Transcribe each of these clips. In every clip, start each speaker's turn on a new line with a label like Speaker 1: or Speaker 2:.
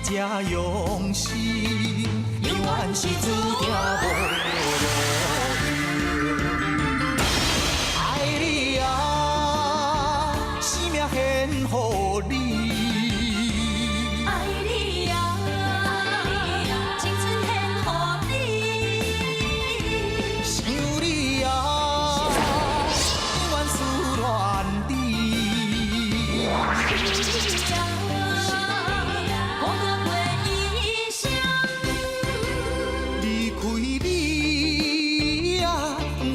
Speaker 1: 才用心，永远是注定无路用。爱你啊，生命献予你。
Speaker 2: 爱你啊，青春献予你。
Speaker 1: 想你啊，永远思恋你。离开你啊，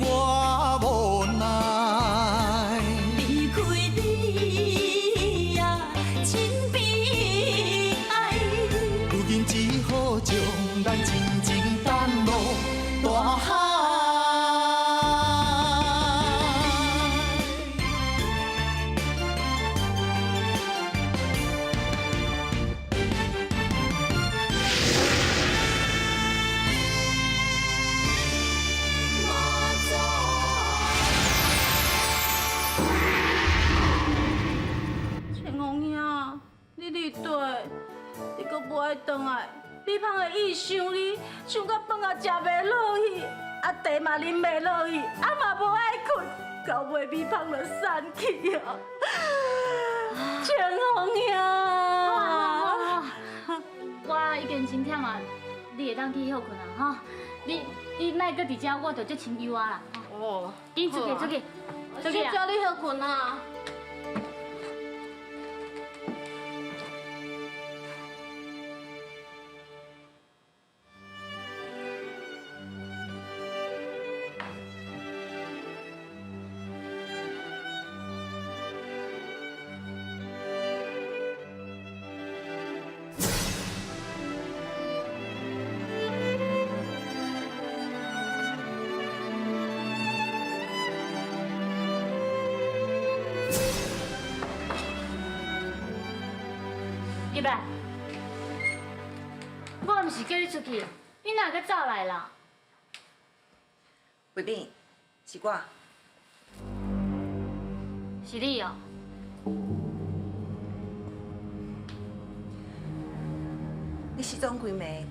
Speaker 1: 我无奈。
Speaker 2: 离开你啊，真悲哀。
Speaker 1: 如今只好将咱静静淡落大海。
Speaker 3: 青红兄，你离地，你阁无爱回来，你芳的意想你，想到饭也食袂落去，茶嘛啉袂落去，嘛无爱困，到尾米芳就散去啊！青红兄，
Speaker 4: 我已经真忝啊，你会当去休困啊，吼！你莫搁伫遮，我就足清幽啊啦。
Speaker 3: 哦，
Speaker 4: 紧出去，出去，出去啊！
Speaker 3: 叫你休困啊！
Speaker 4: 入来，我毋是叫你出去，你哪个走来啦？
Speaker 5: 慧敏，是我。
Speaker 4: 是你哦。
Speaker 5: 你失踪几暝，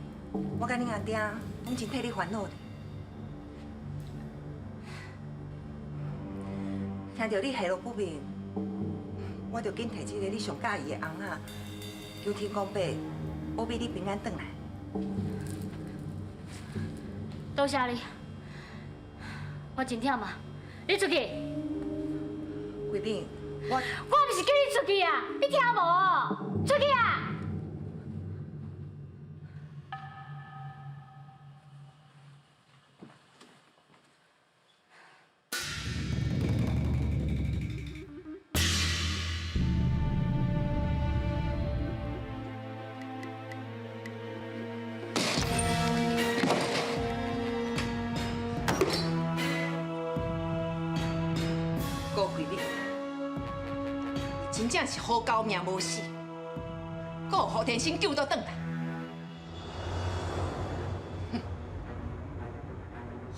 Speaker 5: 我甲恁阿爹拢真替你烦恼哩。听到你下落不明，我就紧摕这个你上介意的红仔，求天公伯保庇你平安回来。
Speaker 4: 多谢你，我真忝啊！你出去！
Speaker 5: 慧敏，我
Speaker 4: 毋是叫你出去啊！你听无？出去啊！
Speaker 5: 高慧敏，真正是好狗命无死，阁有何天生救倒转来。哼，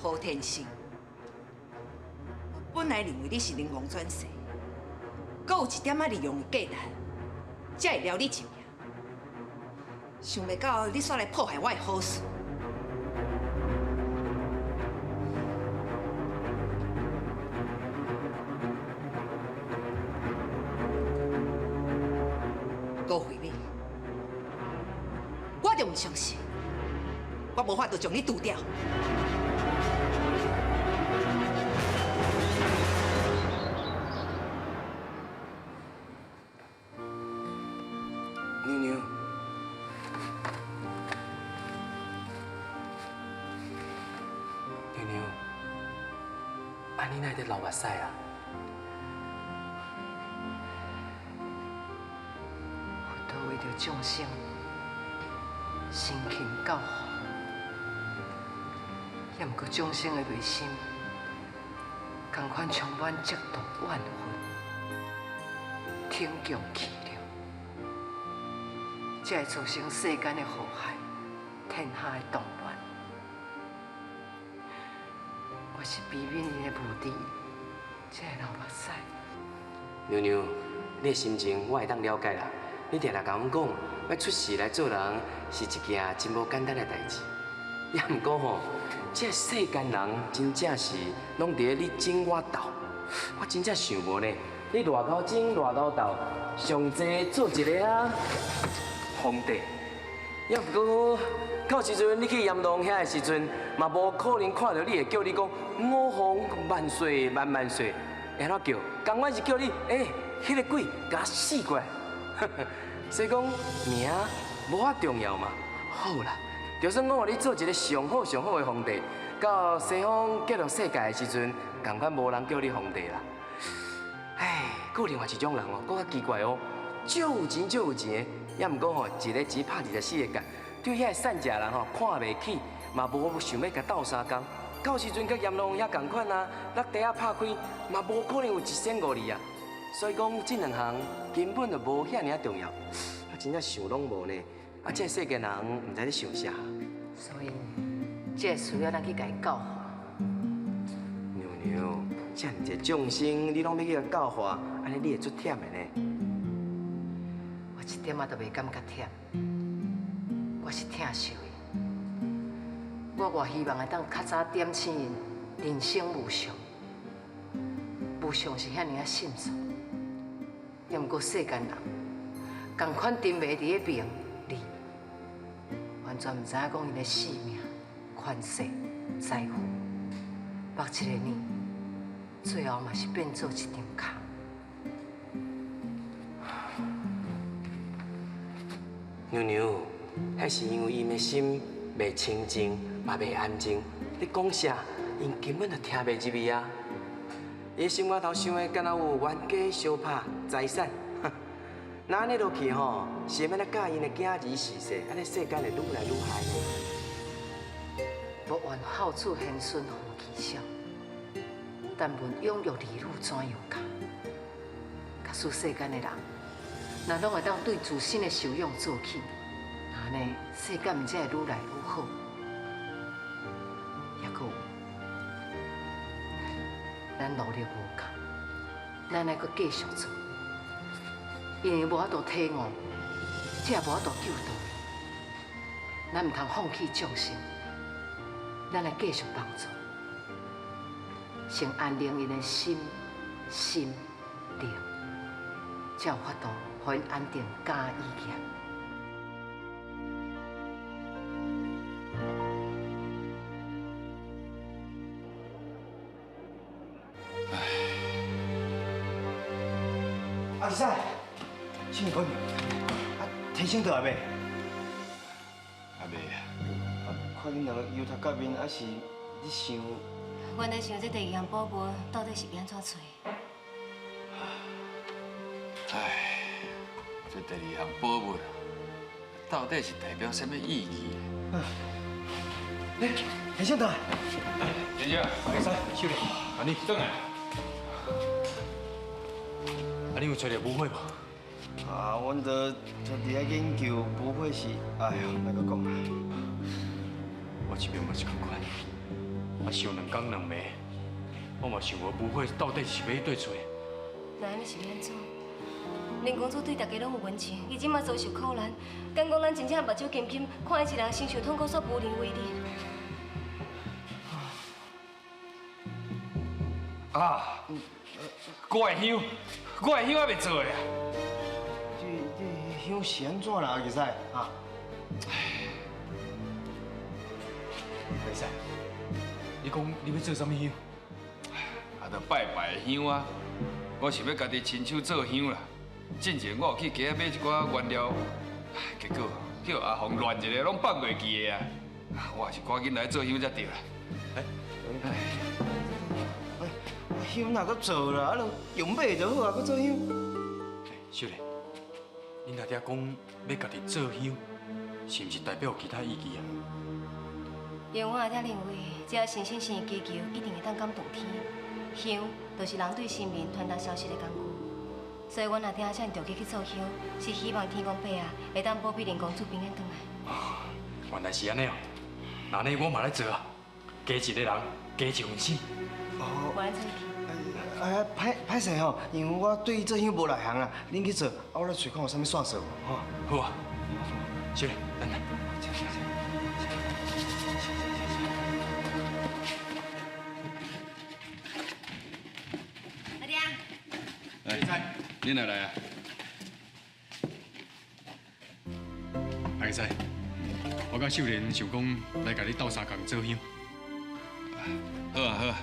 Speaker 5: 何天生，我本来认为你是灵光转世，阁有一点仔利用的价值，才会撩你一命。想袂到你煞来破坏我的好事。高慧敏，我就唔相信，我无法度将你除掉。
Speaker 6: 妞妞，妞妞，安尼哪会得流目屎啊？
Speaker 5: 为着众生，辛勤教化，也毋过众生的内心，同款充满嫉妒怨恨，挺强气量，才会造成世间的祸害，天下的动乱。我是避免伊的目的，才会流目屎。
Speaker 6: 妞妞，你的心情我会当了解啦。你定定甲阮讲，要出世来做人是一件真无简单的代志。也毋过吼，这世间人真正是拢伫咧你争我斗，我真正想无呢。你偌高争偌高斗，上济做一个皇帝。也毋过，到时阵你去阎王遐的时阵，嘛无可能看到你会叫你讲五皇万岁万万岁，会安怎叫？同款是叫你迄个鬼甲死过来。所以讲名无遐重要嘛。好啦，就算我互你做一个上好上好的皇帝，到西方结束世界的时阵，同款无人叫你皇帝啦。唉，还有另外一种人哦，搁较奇怪哦，足有钱足有钱的，也毋过吼，一个钱拍24个角，对遐个善食人吼看袂起，嘛无想要甲斗相共。到时阵甲阎王遐共款啊，落地啊拍开，嘛无可能有1.5厘啊。所以讲，这两项根本就无遐尔重要。我真正想拢无呢。啊，这世间人毋知咧想啥。
Speaker 5: 所以，这需要咱去甲伊教化。
Speaker 6: 娘娘，这样一个众生，你拢要去甲教化，安尼你会足忝的呢。
Speaker 5: 我一点仔都袂感觉忝，我是疼惜伊。我偌希望会当较早点醒因人生无常，无常是遐尔啊迅速。也毋过世间人，共款沉迷伫咧名利，完全毋知影讲因的性命、权势、财富，目一个年，最后嘛是变做一张空。
Speaker 6: 娘娘，迄是因为因的心袂清净，嘛袂安静。你讲啥，因根本就听袂入去啊！伊心肝头想的，敢若有冤家相拍、财产，那安尼落去吼，是要来教因的囝儿逝世，安尼世间会愈来愈害呢。
Speaker 5: 无愿好处贤孙负其少，但闻养育儿女怎样教？假使世间的人，若拢会当对自身的修养做起，那呢世间毋才会愈来愈好。也阁有，咱努力无够，咱爱阁继续做，因为无法度体悟，这也无法度救度。咱毋通放弃众生。咱来继续帮助，先安宁因的心灵，才有法度互因安定家义业。
Speaker 7: 阿师，什么款？提醒倒来未？
Speaker 8: 还未啊。
Speaker 7: 看恁两个油头革面，还是你想？
Speaker 2: 阮在想这第二项宝物到底是要安怎找？
Speaker 8: 唉，这第二项宝物到底是代表什么意义？
Speaker 7: 提醒倒来。
Speaker 8: 姐姐，
Speaker 7: 阿师，秀莲，
Speaker 8: 安尼转来。
Speaker 6: 啊，你有找到舞会无？
Speaker 7: 啊，阮就伫遐研究，不会是，哎呀，莫阁讲啦。
Speaker 9: 我这边嘛是同款，啊想2天2暝，我嘛想无舞会到底是要对找。
Speaker 2: 那安尼是要安怎？林公主对大家拢有温情，伊即马遭受苦难，敢讲咱真正目睭金金，看伊一人承受痛苦，煞无能为力。
Speaker 8: 啊，我的香，我的香还未做呀。
Speaker 7: 这香是安怎啦？会使啊？
Speaker 9: 袂使，你讲你要做啥物香？
Speaker 8: 啊，着拜拜的香啊！我是要家己亲手做香啦。之前我有去街仔买一寡原料，结果叫阿红乱一个，拢放袂记的啊！我也是赶紧来做香才对啦。
Speaker 7: 香哪阁做啦？啊，用买就好啊，阁做香。
Speaker 9: 秀莲，你那遐讲要家己做香，是毋是代表有其他意义啊？
Speaker 2: 因为我阿爹认为，只要诚心诚意祈求，一定会当感动天。香就是人对生命传达消息的工具，所以阮阿爹才着急去做香，是希望天公伯啊会当保庇林公主平安回来。
Speaker 9: 原来是安尼哦，那呢我嘛来做啊，加一个人，加一份心。
Speaker 2: 我来做去。
Speaker 7: 歹势吼，因为我对这项无内行啊，恁去做，我来找看有啥物线索无，吼。
Speaker 9: 好啊，小丽，等等。
Speaker 2: 阿爹，
Speaker 8: 哎，你哪来啊？
Speaker 9: 阿仔，我甲秀莲想讲来甲你斗相共做香。
Speaker 8: 好啊好啊，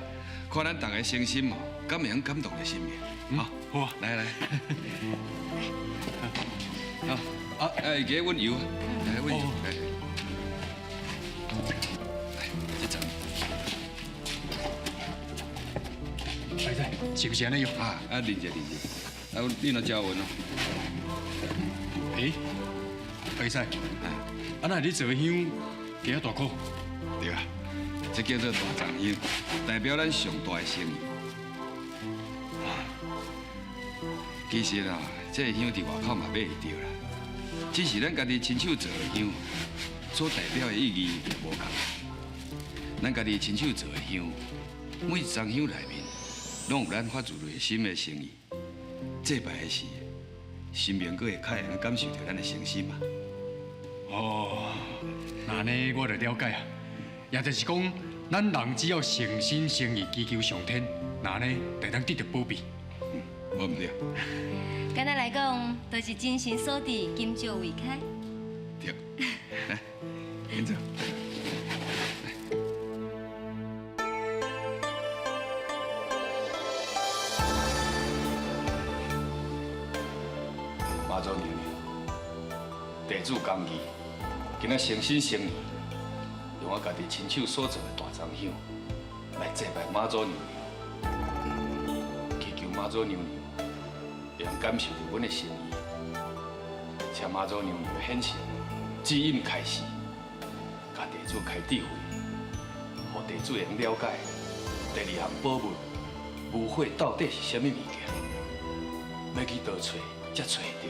Speaker 8: 看咱大家诚心哦，敢会晓感动着心嘅。好，
Speaker 9: 好啊，
Speaker 8: 来来。好，啊，哎，给阮油，来阮油，来。来，这张。
Speaker 9: 阿仔，是不是安尼用？
Speaker 8: 啊，啉者。啊，你若招阮哦。
Speaker 9: 诶，阿仔，啊那你做香几啊大颗？
Speaker 8: 对啊，这叫做大藏香，代表咱上大的诚意。其实啊，这个香伫外口嘛买会到啦，只是咱家己亲手做的香，所代表的意义就无同。咱家己亲手做的香，每一张香内面，拢有咱发自内心的诚意。祭拜的时，神明阁会较会感受到咱的诚心嘛。
Speaker 9: 哦，那呢我就了解啊，也就是讲，咱人只要诚心诚意祈求上天，那呢就当得到保庇。
Speaker 8: 无毋对。
Speaker 2: 简单来讲，就是精神所至，金石为开。
Speaker 8: 对，来，跟着。妈祖娘娘，地主公义，今仔诚心诚意，用我家己亲手所做的大藏香来祭拜妈祖娘娘，祈求妈祖娘娘会通感受到阮的心意，请妈祖娘娘显现，指引开示，甲地主开智慧，互地主会了解第二项宝物无火到底是啥物物件，要去倒找才找得到。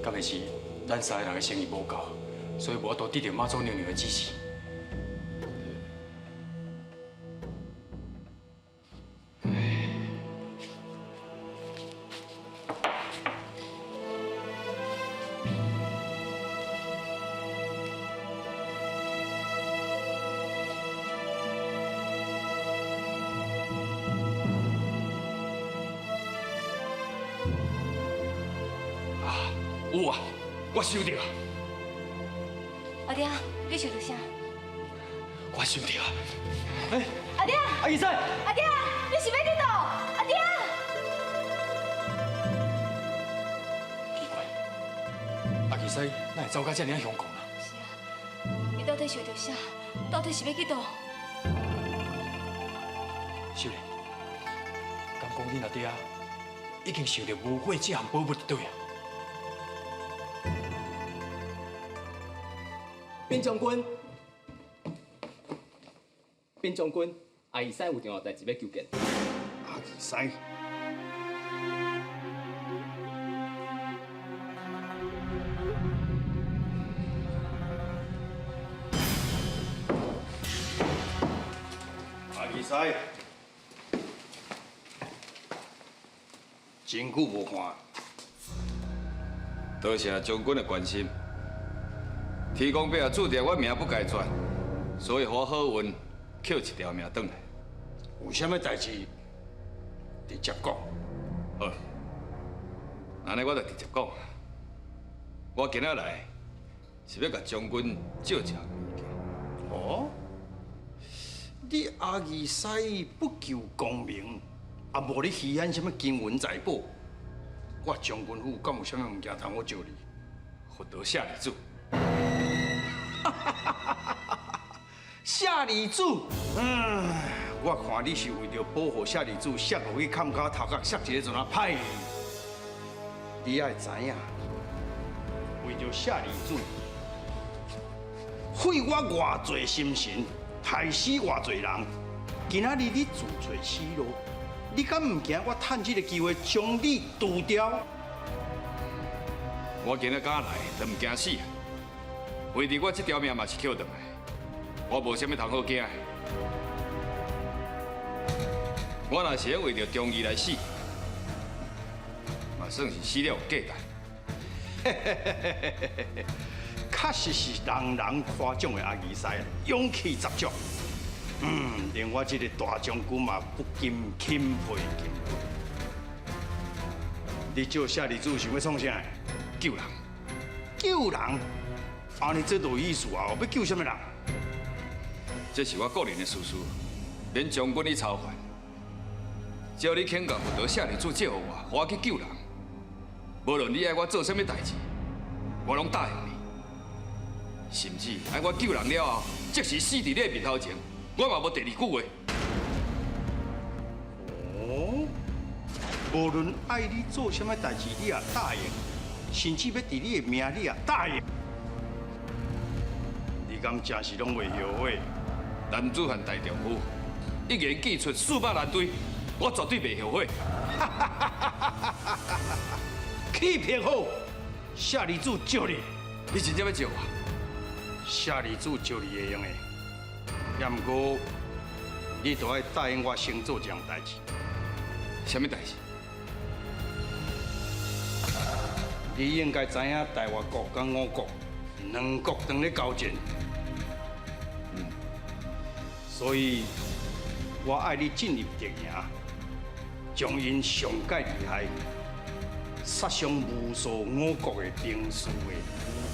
Speaker 8: 敢会是咱三个人的诚意无够，所以无都得到妈祖娘娘的支持。有啊，我收到。
Speaker 2: 阿爹，你收到啥？
Speaker 9: 我收到。
Speaker 7: 哎，
Speaker 2: 阿爹，
Speaker 7: 阿姨仔，
Speaker 2: 阿爹，你是要去倒？阿爹，
Speaker 9: 奇怪，阿奇仔哪会走到这尔凶狂啊？
Speaker 2: 是啊，你到底收到啥？到底是要去倒？
Speaker 9: 秀莲，敢讲你阿爹已经收到无火这项宝物对啊？
Speaker 6: 边将军，边将军，阿姨婿有电话代志要求见。
Speaker 7: 阿姨婿，阿姨婿，真久无看，
Speaker 8: 多谢将军的关心。天公伯也注定我命不该绝，所以我好运捡一条命转来。
Speaker 9: 有啥物代志直接讲。
Speaker 8: 好，安尼我就直接讲。我今仔来是要甲将军借一项物件。
Speaker 10: 哦，你阿二婿不求功名，啊无你稀罕什么金银财宝，我将军府敢有什么物件通我借你？
Speaker 8: 获得夏礼主，
Speaker 10: 夏礼主，我看你是为着保护夏礼主，摔落去坎脚头壳摔一个阵啊歹。你爱知影，为着夏礼主，毁我偌济心神，害死偌济人。今仔日你自找死路，你敢唔惊我趁这个机会将你除掉？
Speaker 8: 我今日敢来，都唔惊死。为着我这条命嘛是捡回来，我无啥物通好惊的。我若是为着忠义来死，嘛算是死了有价值。
Speaker 10: 确实是人人夸奖的阿二婿，勇气十足。连我这个大将军嘛不禁钦佩钦佩。你叫夏礼主想要创啥？
Speaker 8: 救人，
Speaker 10: 救人？安尼这都有意思啊！要救什么人？
Speaker 8: 这是我个人的私事，免将军你操烦。只要你肯甲获得夏礼主借互我，互我去救人，无论你爱我做啥物代志，我拢答应你。甚至爱我救人了后，即使死伫你的面头前，我嘛无第二句话。
Speaker 10: 哦，无论爱你做什么代志，你也答应，甚至要伫你的命，你也答应。你敢真是拢袂后悔？
Speaker 8: 男子汉大丈夫，一言既出，驷马难追，我绝对袂后悔。
Speaker 10: 气魄好，夏礼主借你，
Speaker 8: 你真正要借我？
Speaker 10: 夏礼主借你会用的，也毋过你都要答应我先做一样代志。
Speaker 8: 什么代志？
Speaker 10: 你应该知影台湾国跟我国两国当咧交战，所以我爱你进入敌营，将因上界厉害，杀伤无数我国的兵士的武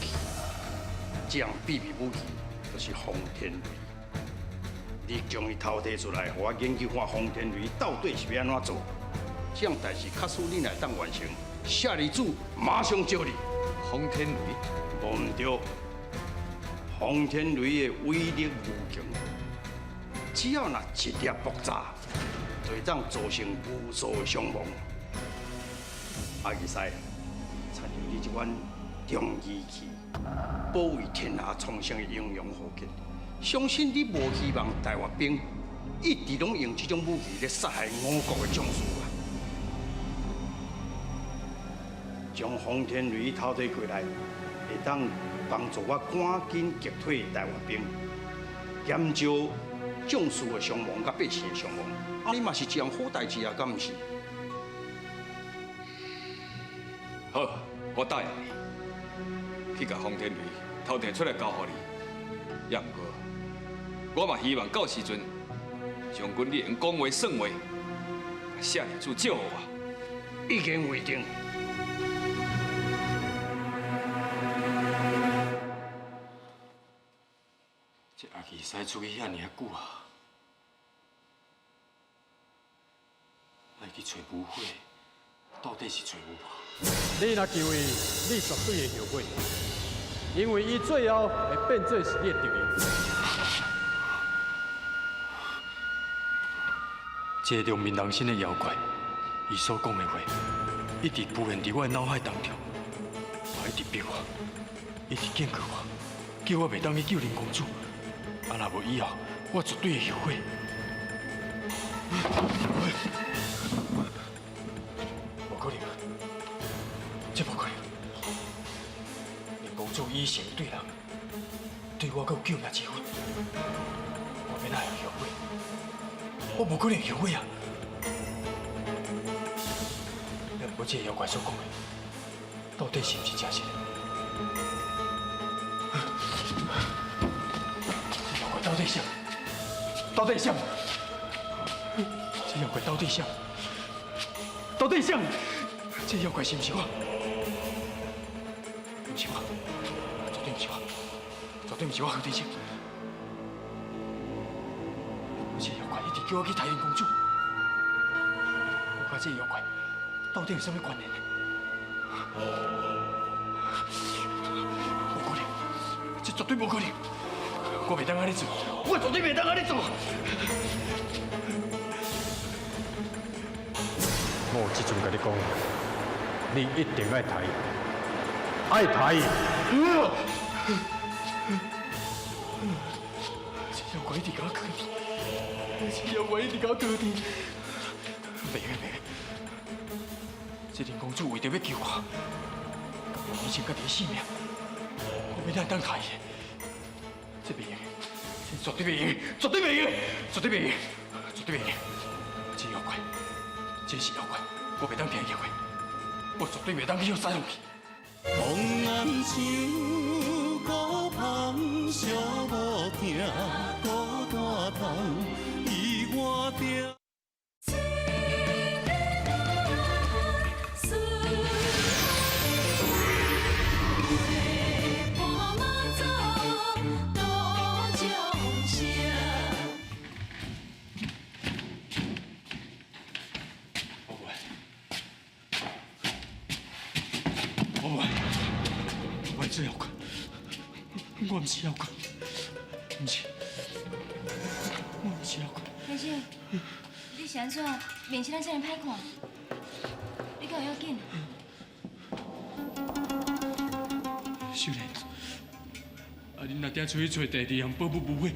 Speaker 10: 器。这样秘密武器就是轰天雷。你将伊偷摕出来，互我研究看轰天雷到底是要安怎做。这样代志确实你来当完成，夏礼主马上招你。
Speaker 8: 轰天雷？
Speaker 10: 无唔对，轰天雷的威力无穷，只要那一粒爆炸，就会当造成无数的伤亡。阿二婿，参照你这款重义气、保卫天下苍生的英勇豪杰，相信你无希望台湾兵一直拢用这种武器来杀害我国的将士啊！将轰天雷偷摕过来，会当帮助我赶紧击退台湾兵，减少将士的伤亡甲百姓的伤亡。啊，你嘛是一样好代志啊，敢毋是？
Speaker 8: 好，我答应你，去甲轰天雷偷摕出来交互你。也毋过，我嘛希望到时阵，将军你用讲话算话，把夏礼主借互我。
Speaker 10: 已经为定。
Speaker 9: 这阿二婿出去遐尔久啊，来去找吴慧，到底是找有无？
Speaker 11: 你若救伊，你绝对会后悔，因为伊最后会变做是你的敌人。
Speaker 9: 这个良民人心的妖怪，伊所讲的话，一直浮现伫我的脑海当中，一直逼我，一直警告我，叫我袂当去救林公主。啊，若无以后，我绝对会后悔。无可能，这无可能。林公主以诚对人，对我阁有救命之恩，我要哪会后悔？我无可能后悔啊！要不这个妖怪所讲的，到底是毋是真实的？这妖怪到底啥？到底啥？这妖怪到底啥？到底啥？这妖怪是毋是我？不是我，绝对不是我，绝对不是我何天生。叫我去杀林公主。我甲这个妖怪到底有啥物关联呢？无可能，这绝对无可能！我袂当安尼做，我绝对袂当安尼做！
Speaker 11: 我有即阵甲你讲，你一定爱杀伊，爱杀伊。
Speaker 9: 这妖怪一直甲我搞定，这妖怪一直甲我搞定。袂个袂个，这林公主为着要救我，牺牲家己的性命，我要哪会当杀伊？这袂用，这绝对袂用，绝对袂用，绝对袂用，绝对袂用！这妖怪，这是妖怪，我袂当听伊的话，我绝对袂当去互杀上去。
Speaker 1: 望眼像孤芳寂无听，孤单窗伊我定。
Speaker 9: 我是妖怪，我不是妖怪，不是，我不是妖怪。
Speaker 2: 先生，你是安怎面色咱遮尔歹看？你敢有要紧？
Speaker 9: 秀莲，恁若定出去找第二项保姆舞会，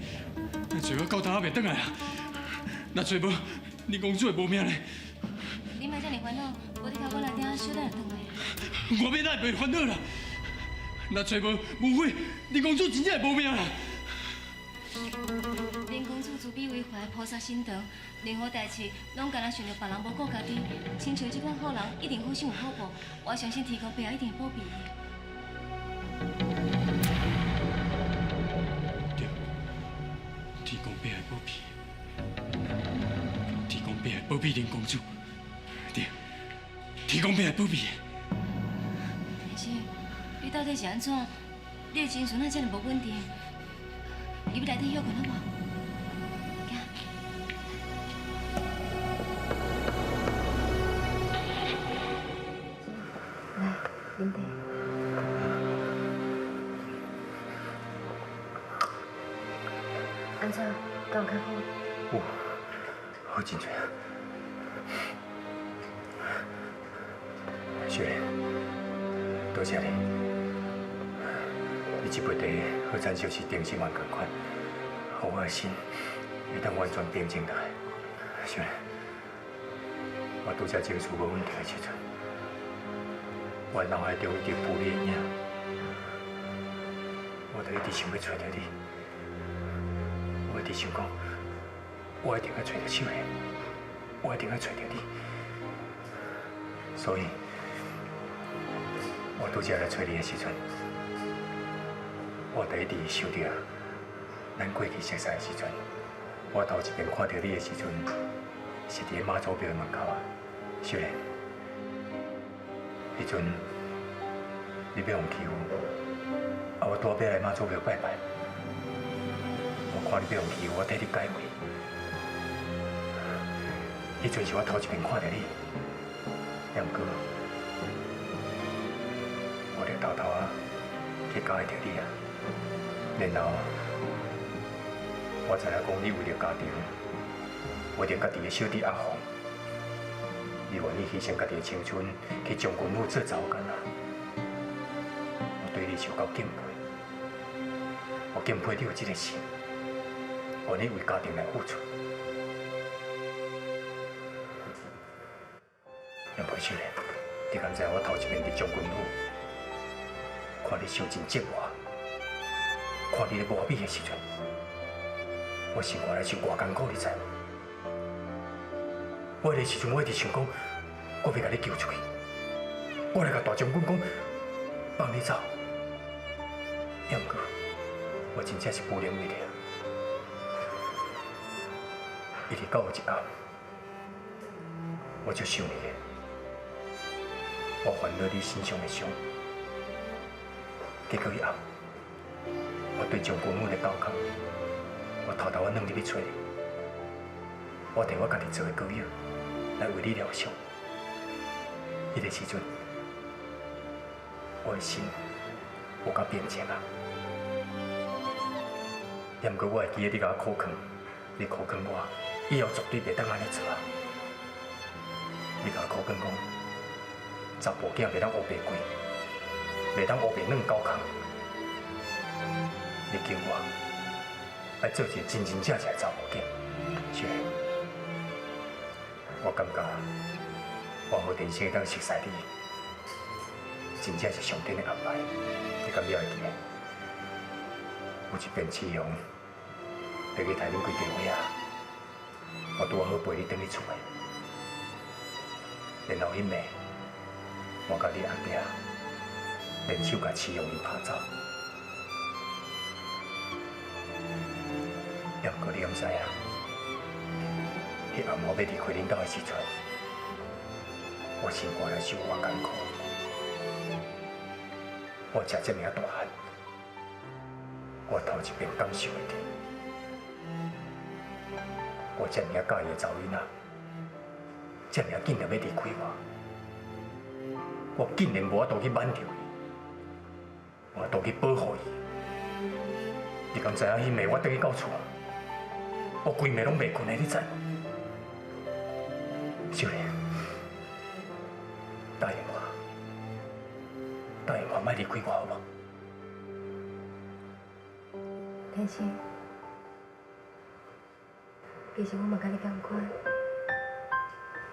Speaker 9: 那找我到头也袂转来啊！若找无，林公主会无命咧。
Speaker 2: 你莫遮尔烦恼，无你甲我来顶小等就转来。
Speaker 9: 我要哪会袂烦恼啦？若找无舞会，林公主真正会无命啦！
Speaker 2: 林公主慈悲为怀，菩萨心肠，任何代志拢敢若想着别人无顾家己，亲像这款好人一定好心有好报，我相信天公伯爷一定会保庇伊。
Speaker 9: 对，天公伯爷保庇，天公伯爷保庇林公主，对，天公伯爷保庇。
Speaker 2: 先生，你到底是安怎？你的精神哪遮尔无稳定？入去内底休困好无？饮茶。安怎？敢有较好？
Speaker 9: 有，好真多啊！小莲，多谢你，你这杯茶好像就是定心丸同款，让我的心会当完全平静下来。小莲，我拄则情绪无稳定的时阵，我脑海中一直浮你的影，我就一直想要找到你，我一直想讲，我一定要找到秀莲，我一定要找到你，所以，我拄则来找你的时阵，我第一次想到咱过去熟识的时阵，我头一遍看到你的时阵，是伫妈祖庙的门口啊，秀莲。迄阵，你要互欺负，我拄要来妈祖庙拜拜。我看你要互欺负，我替你解围。迄阵是我头一遍看到你，不过，我就偷偷去交会着你啊。然后，我知影讲你为着家庭，为着家己的小弟阿红。你愿意牺牲家己的青春去将军府做查某囡仔，我对你受够敬佩。我敬佩你有这个心，愿意为家庭来付出。杨培秀莲，你敢知我头一遍伫将军府，看你受尽折磨，看你咧磨米的时阵，我生活来是偌艰苦，你知无？我迄时阵，我一直想讲，我要甲你救出去，我来甲大将军讲，放你走。要毋过，我真正是无能为力。一直到有一暗，我就想你个，我还了你身上的伤。结果一暗，我对将军府的交工，我偷偷弄入去找你。我摕我家己做的膏药来为你疗伤。迄个时阵，我的心有甲变静啊。也毋过我会记得你甲我苦劝，你苦劝我以后绝对袂当安尼做啊。你甲我苦劝讲，查甫囝袂当乌白鬼，袂当乌白软狗空。你叫我要做一个真真正正的查甫囝，是的。我感觉我好人生当熟悉你，真正是上天的安排。你敢也会记得？有一遍启阳要去台恁几条伙啊，我拄好陪你转去厝的，然后迄暝我甲你阿爹联手甲启阳因拍走。也毋过你敢知影？迄暗暝要离开恁兜的时阵，我心肝也是有偌艰苦。我食这么大汉，我头一遍感受会到，我这么介意的查某囡仔，这么紧就要离开我竟然无法度去挽着伊，无法度去保护伊。你敢知影迄暝我转去到厝，我规暝拢袂困的，你知无？秀莲，答应我，莫离开我好无？
Speaker 2: 天心，其实我嘛甲你同款，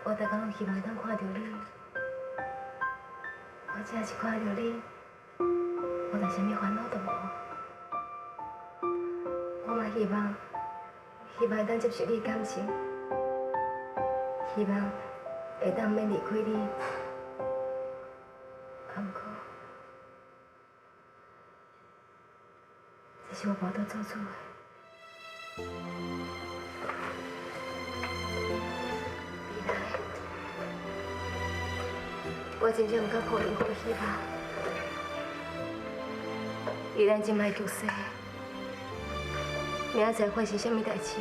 Speaker 2: 我逐工拢希望会当看到你，我只是看到你，我就啥物烦恼都无。我嘛希望会当接受你的感情，希望会当免离开你。啊，不过，这是我无法度做主的。未来，我真正毋敢抱任何希望。以咱即摆局势，明仔载发生什么代志，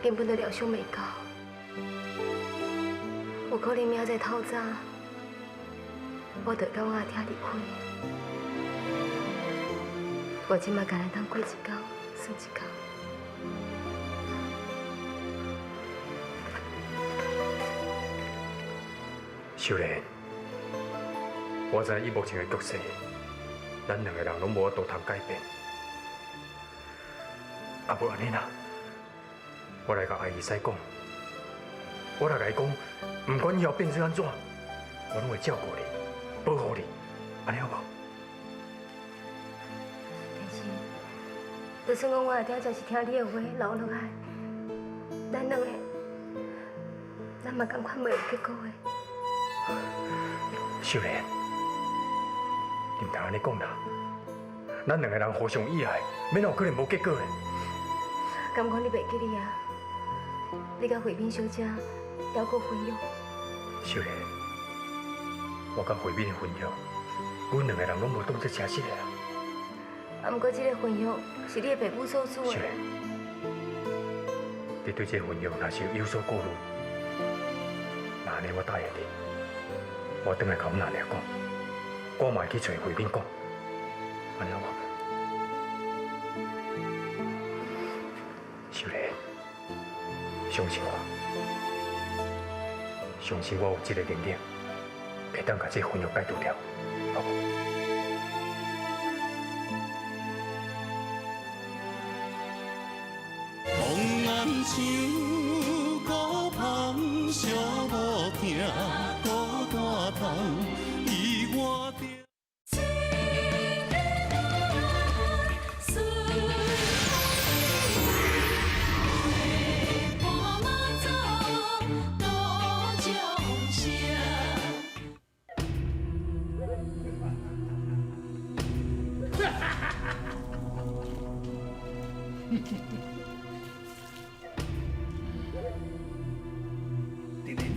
Speaker 2: 根本就料想袂到。有可能明仔载透早，我就跟我阿爹离开。我即摆干来当过一天算一天。
Speaker 9: 秀莲，我知以目前的局势，咱两个人拢无法度通改变。啊，无安尼啦，我来甲阿姨婿讲，我来甲伊讲，不管以后变成安怎，我拢会照顾你，保护你，安尼好无？
Speaker 2: 但是，就算讲我阿爹真是听你的话留落来，咱两个，咱嘛同款袂有结果的。
Speaker 9: 秀莲，你唔通安尼讲啦，咱两个人互相依赖，免有可能无结果的。
Speaker 2: 敢讲你袂记你啊？你甲慧敏小姐还过婚约。
Speaker 9: 秀莲，我甲慧敏的婚约，阮两个人拢无当作正式的啊。
Speaker 2: 啊，不过这个婚约是你的爸母所做的。
Speaker 9: 秀莲，你对这个婚约若是有所顾虑，那安尼我答应你，我等下甲阮阿娘讲，我嘛会去找慧敏讲，安尼好无？秀莲，相信我，相信我有这个能力，会当把这婚约解除掉，好无？
Speaker 1: 望眼像孤芳寂无听，孤单窗伊我着。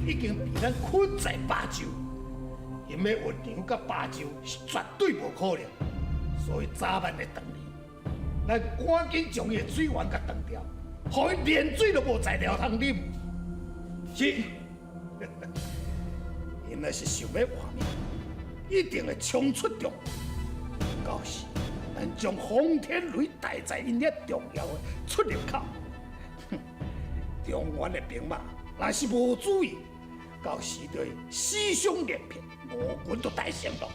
Speaker 12: 已经被咱困在巴州，因的运粮甲巴州是绝对无可能，所以早晚会断离。咱赶紧将伊的水源甲断掉，互伊连水都无材料通啉。是，因若是想要活命，一定会冲出重围。到时，咱将轰天雷带在因遐重要的出入口。哼，中原的兵马若是无注意，到时就会死伤连片，五军都大胜咯。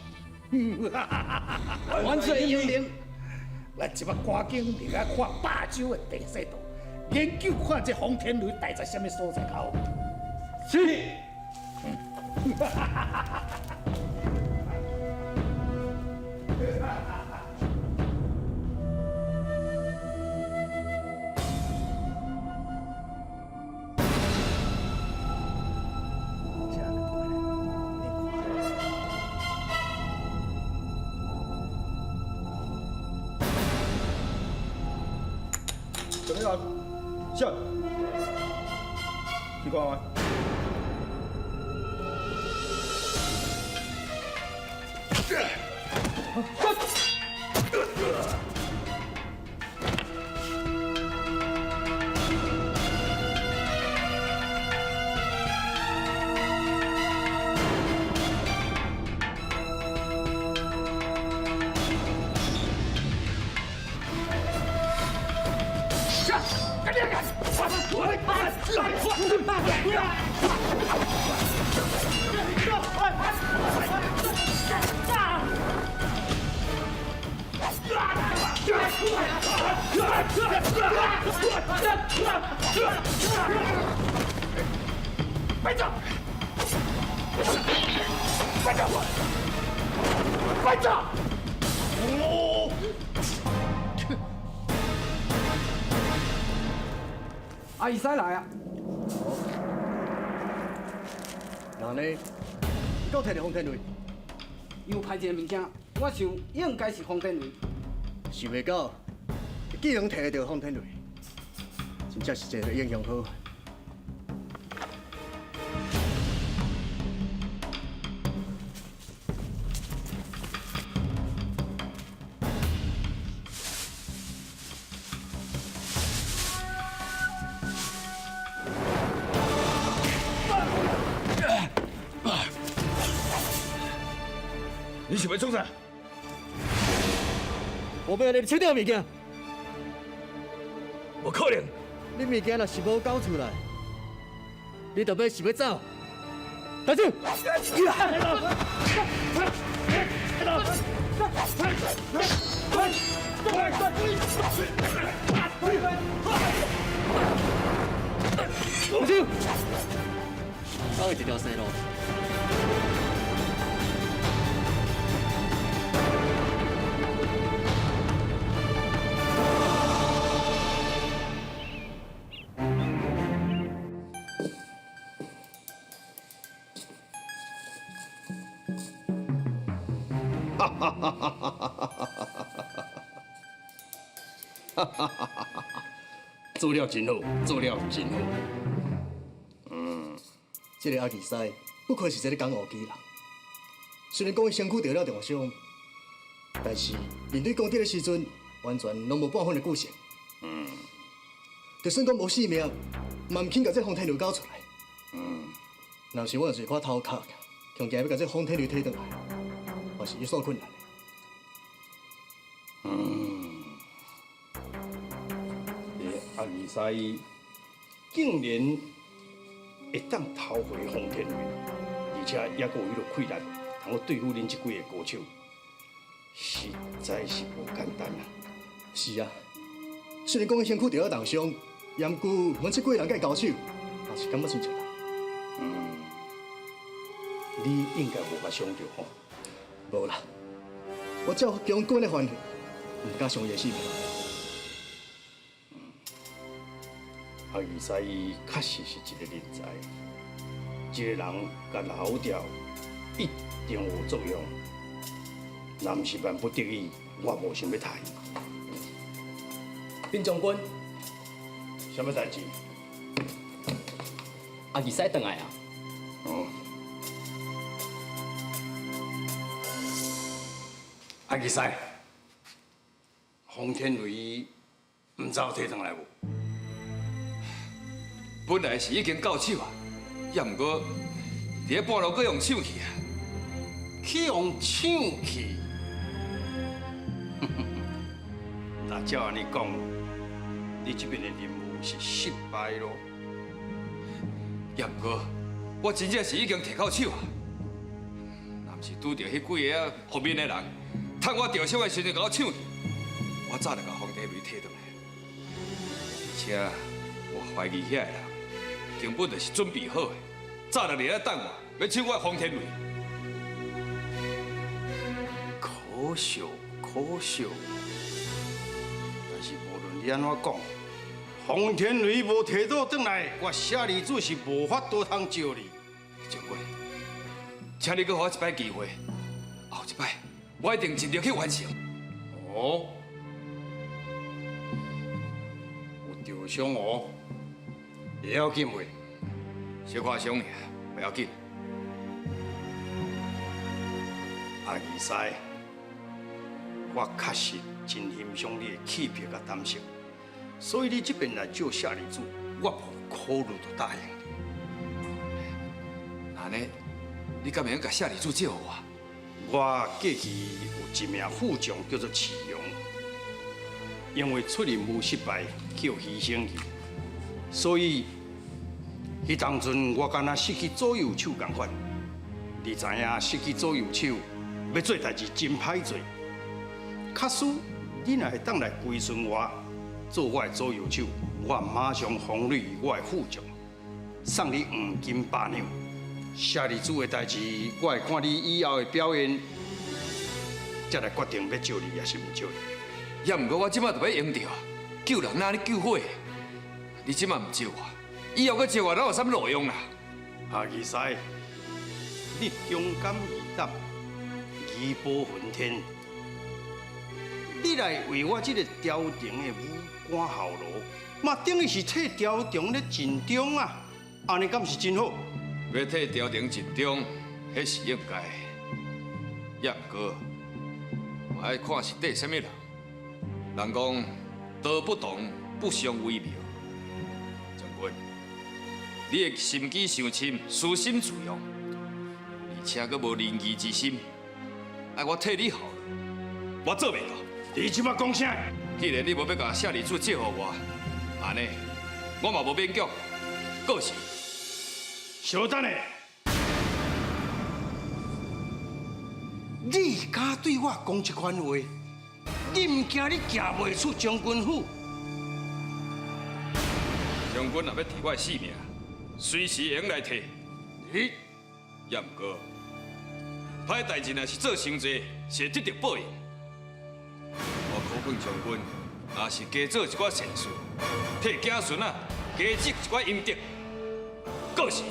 Speaker 10: 万岁英明。
Speaker 12: 咱即摆赶紧离开看霸州的地势图，研究看这轰天雷带在什么所在口。
Speaker 10: 是。
Speaker 7: 怎么样？下。机关完。
Speaker 12: 班长，班长，班长！哦，
Speaker 10: 阿姨使来啊！那呢？你搁摕着风天雷？又派一个物件，我想应该是风天雷。想袂到，既能摕到风天雷，真正是一个英雄好。
Speaker 12: 你想要创啥？
Speaker 10: 我要你收掉物件。
Speaker 12: 无可能！
Speaker 10: 你物件若是无交出来，你就要是要走。大舅！大舅！走一条生路。
Speaker 12: 做了真好，做了真好。
Speaker 10: 这个阿奇师不愧是一个讲武技人。虽然讲伊身躯受了重伤，但是面对攻击的时阵，完全拢无半分的顾惜。就算讲无性命，嘛唔肯把这风天雷交出来。若是我就是看头壳，强硬要把这风天雷摕倒来，也是有所困难。
Speaker 12: 阿二师竟然会当偷回风天雷，而且还阁有迄个气力，通对付恁这几个高手，实在是无简单啊！
Speaker 10: 是啊，虽然讲伊身躯受了重伤，也毋过阮这几个人甲伊交手，也是感觉真出来。
Speaker 12: 你应该无法想到吼。
Speaker 10: 无啦，我照将军的番号，毋敢伤伊的性命。
Speaker 12: 阿二师伊确实是一个人才，一个人甲老调一定有作用。若毋是万不得已，我无想要杀伊。
Speaker 6: 林将军，
Speaker 12: 什么代志？
Speaker 6: 阿二师回来啊！
Speaker 12: 阿二师，风天雷唔知有摕上来无？
Speaker 8: 本来是已经到手啊，也毋过伫咧半路搁用抢去啊。
Speaker 10: 去用抢去。那照安尼讲，你这边的任务是失败咯。
Speaker 8: 也毋过，我真正是已经摕到手啊。若毋是拄着迄几个后面的人，趁我掉手的时阵甲我抢去，我早就甲黄天雷摕倒来。而且我怀疑遐个人根本就是准备好的，早就伫咧等我，要抢我黄天雷。
Speaker 10: 可惜，可惜。但是无论你安怎讲，黄天雷无摕到转来，我舍利子是无法度通招你。
Speaker 8: 长官，请你给我一摆机会，后一摆我一定尽力去完成。
Speaker 10: 哦，有受伤哦，会要紧袂？
Speaker 8: 小可伤尔，不要紧。
Speaker 10: 阿二师，我确实真欣赏你的气魄甲胆识，所以你这边来借舍利子，我无考虑就答应你。
Speaker 8: 安尼，你敢会甲舍利子借互我？
Speaker 10: 我过去有一名副将叫做启荣，因为出任务失败，叫牺牲去，所以迄当阵我敢若失去左右手共款。你知影失去左右手，要做代志真歹做。假使你若会当来归顺我，做我的左右手，我马上封你我的副将，送你黄金8两。舍利子的代志，我会看你以后的表现，才来决定要招你还是唔招你。
Speaker 8: 也毋过我即摆就要用着救人哪里救火？你即摆唔招我，以后搁招我，哪有啥物路用啦？
Speaker 10: 阿二师，你勇敢义胆，义薄云天，你来为我这个朝廷的武官效劳，嘛等于是替朝廷咧尽忠啊！安尼敢是真好？
Speaker 8: 要替朝廷尽忠，迄是应该。也毋过，我爱看是对什么人。人讲道不同，不相为谋。长官，你的心机伤深，私心自用，而且阁无仁义之心，爱我替你效劳，我做袂到。
Speaker 10: 你即摆讲啥？
Speaker 8: 既然你无要甲舍利子借互我，安尼我嘛无勉强。告辞。
Speaker 10: 小等下，你敢对我讲这款话？你唔惊你行袂出将军府？
Speaker 8: 将军若要提我的性命，随时会用来提。
Speaker 10: 你
Speaker 8: 也毋过，歹代志若是做伤济，是会得到报应。我考劝将军，若是加做一寡善事，替子孙啊加积一寡阴德。告辞。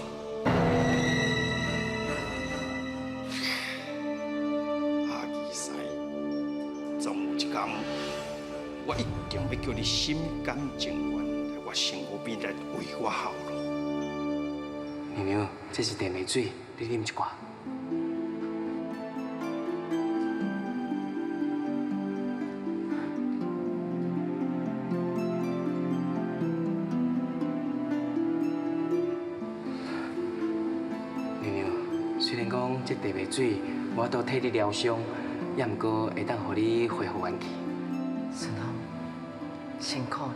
Speaker 10: 我一定要叫你心甘情愿来我身躯边来为我效劳。
Speaker 6: 娘娘，这是地梅水，你啉一寡。娘娘，虽然讲这地梅水我都替你疗伤，也毋过会当互你恢复元气。
Speaker 5: 顺风，辛苦了。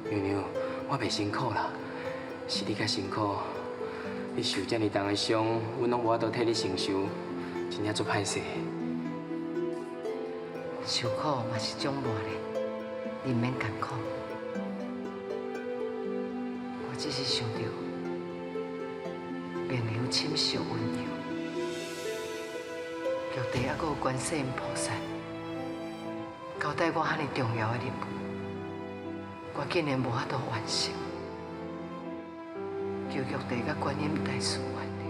Speaker 6: 娘娘，我袂辛苦啦，是你较辛苦。你受遮尔重的伤，阮拢无法度替你承受，真正足歹势。
Speaker 5: 受苦嘛是种磨练，你唔免艰苦。我只是想到面流深受温柔，玉帝还阁有观世音菩萨。交代我遐尼重要的任务，我竟然无法度完成，求玉帝甲观音大师原谅。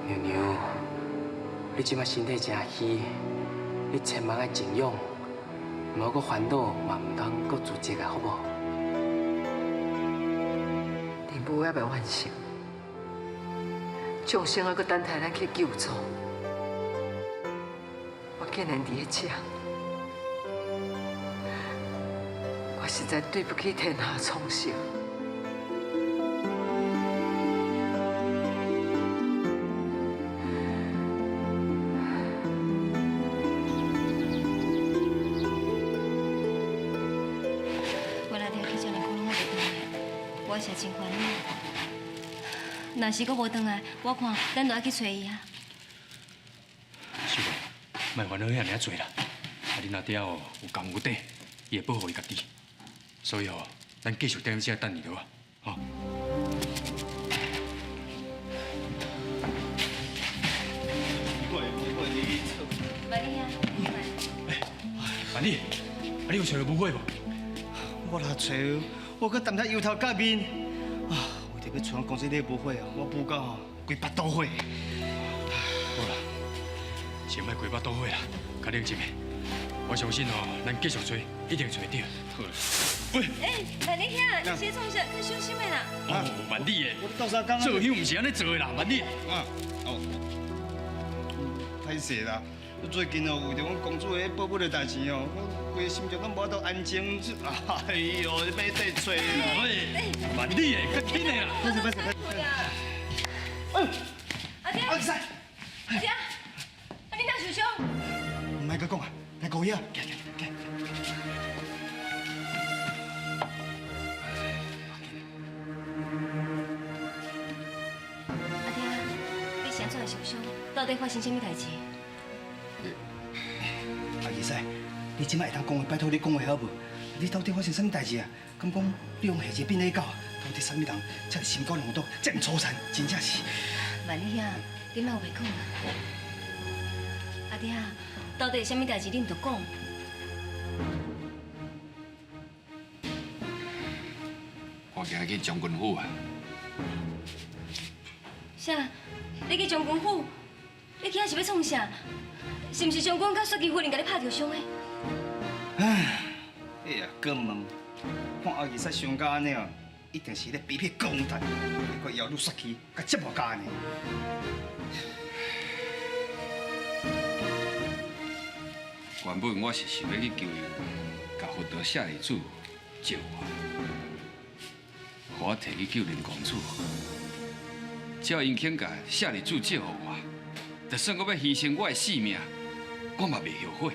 Speaker 6: 娘娘，你即摆身体真虚，你千万要静养，唔好阁烦恼，嘛唔通阁自责啊，好无？
Speaker 5: 任务还未完成，众生还阁等待咱去救助。我竟然伫咧遮，实在对不起天下苍生。
Speaker 2: 我来听去少年讲拢还袂回来，我是真烦恼。若是阁无回来，我看咱就要去找伊啊。
Speaker 9: 是吧？莫烦恼遐尔济啦。啊，你若底下哦有功有底，伊会保护伊家己。所以哦，咱继续踮遮等伊就好，吼。
Speaker 2: 万丽啊，
Speaker 9: 万丽，啊你有找到舞会无？
Speaker 7: 我若找，我搁担遮油头甲面。啊，为着要找公司里舞会哦，我舞到吼规巴肚火。
Speaker 9: 好啦，先莫规巴肚火啦，较冷静的。我相信哦，咱继续追，一定找得到。好啦，喂。
Speaker 2: 万丽兄，你先创啥？较小心的啦。
Speaker 9: 哦，万丽的，
Speaker 7: 我到啥工啊？
Speaker 9: 做香唔是安尼做的啦，万丽。
Speaker 7: 歹势啦！最近哦，为着阮公主的宝贝的代志哦，我规个心情拢无法度安静。哎呦，你要得找啦！
Speaker 9: 喂，万丽的，较紧的啦。
Speaker 7: 不是。
Speaker 2: 阿爹，
Speaker 7: 阿弟，
Speaker 2: 阿爹，啊你哪受伤？
Speaker 7: 唔爱佮讲啊，来顾伊啊！
Speaker 2: 阿爹，你是安怎会受伤？到底发生什么代志？
Speaker 7: 阿二婿，你即摆会当讲话，拜托你讲话好无？你到底发生什么代志啊？敢讲你用下节变咧狗？到底什么人才是心高两毒，这么粗残？真正是。
Speaker 2: 万丽兄，你莫袂讲啊！阿爹，到底什么代志你唔着讲？
Speaker 8: 我今日去将军府啊！
Speaker 2: 啥？你去将军府？你今仔是要创啥？是毋是将军甲雪姬夫人甲你拍着伤的？
Speaker 7: 唉，哎呀，哥问，看阿二婿伤甲安尼哦，一定是咧比拼高谈，还佯辱雪姬，甲折磨甲安尼。
Speaker 8: 原本我是想要去求伊，甲佛陀舍利子借我，互我摕去救林公主。只要因肯甲舍利子借互我，就算我要牺牲我的性命，我嘛袂后悔。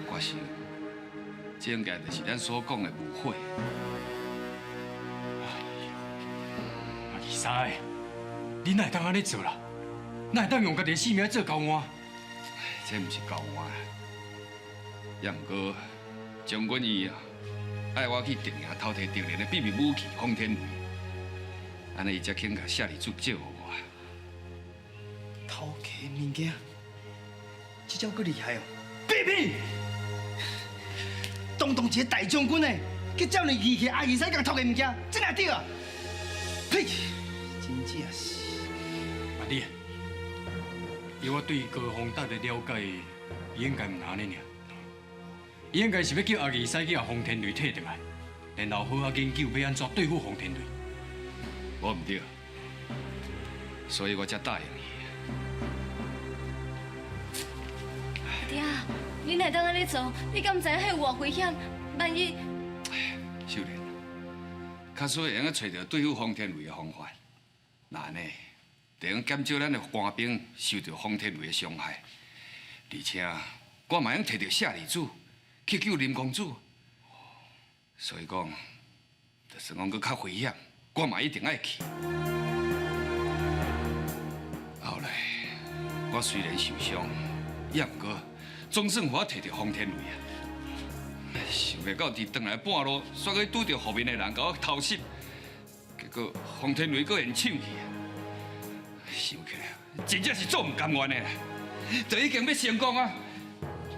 Speaker 8: 我想，这应该就是咱所讲的误会。
Speaker 9: 阿二婿，你哪会当安尼做啦？哪会当用家己的性命做交换？
Speaker 8: 这毋是交换，也毋过将军伊啊，爱我去定营偷摕敌人的秘密武器轰天雷，安尼伊才肯甲舍利子借互我。
Speaker 7: 偷摕物件，这招够厉害哦！秘密，当一个大将军呢，去叫你义气阿二婿共偷摕物件，这哪对啊？呸！真正是。
Speaker 9: 万丽，以我对高宏达的了解，伊应该唔安尼尔。伊应该是要叫阿二婿去把洪天雷摕回来，然后好好研究要安怎对付洪天雷。
Speaker 8: 我唔对，所以我才答应伊。
Speaker 2: 阿爹，你哪会当安尼做？你敢唔知影迄有偌危险？万一……
Speaker 8: 秀莲，较少会用找到对付洪天雷的方法。那安尼，就用减少咱的官兵受到洪天雷的伤害，而且我嘛用摕到舍利子去救林公主。所以讲，就算讲佫较危险，我嘛一定爱去。后来，我虽然受伤，也毋过总算互我摕到洪天雷啊。想袂到伫转来半路，煞去拄到后面的人甲我偷袭，结果洪天雷佫现抢去啊！想起来，真正是做毋甘愿的啦，就已经要成功啊！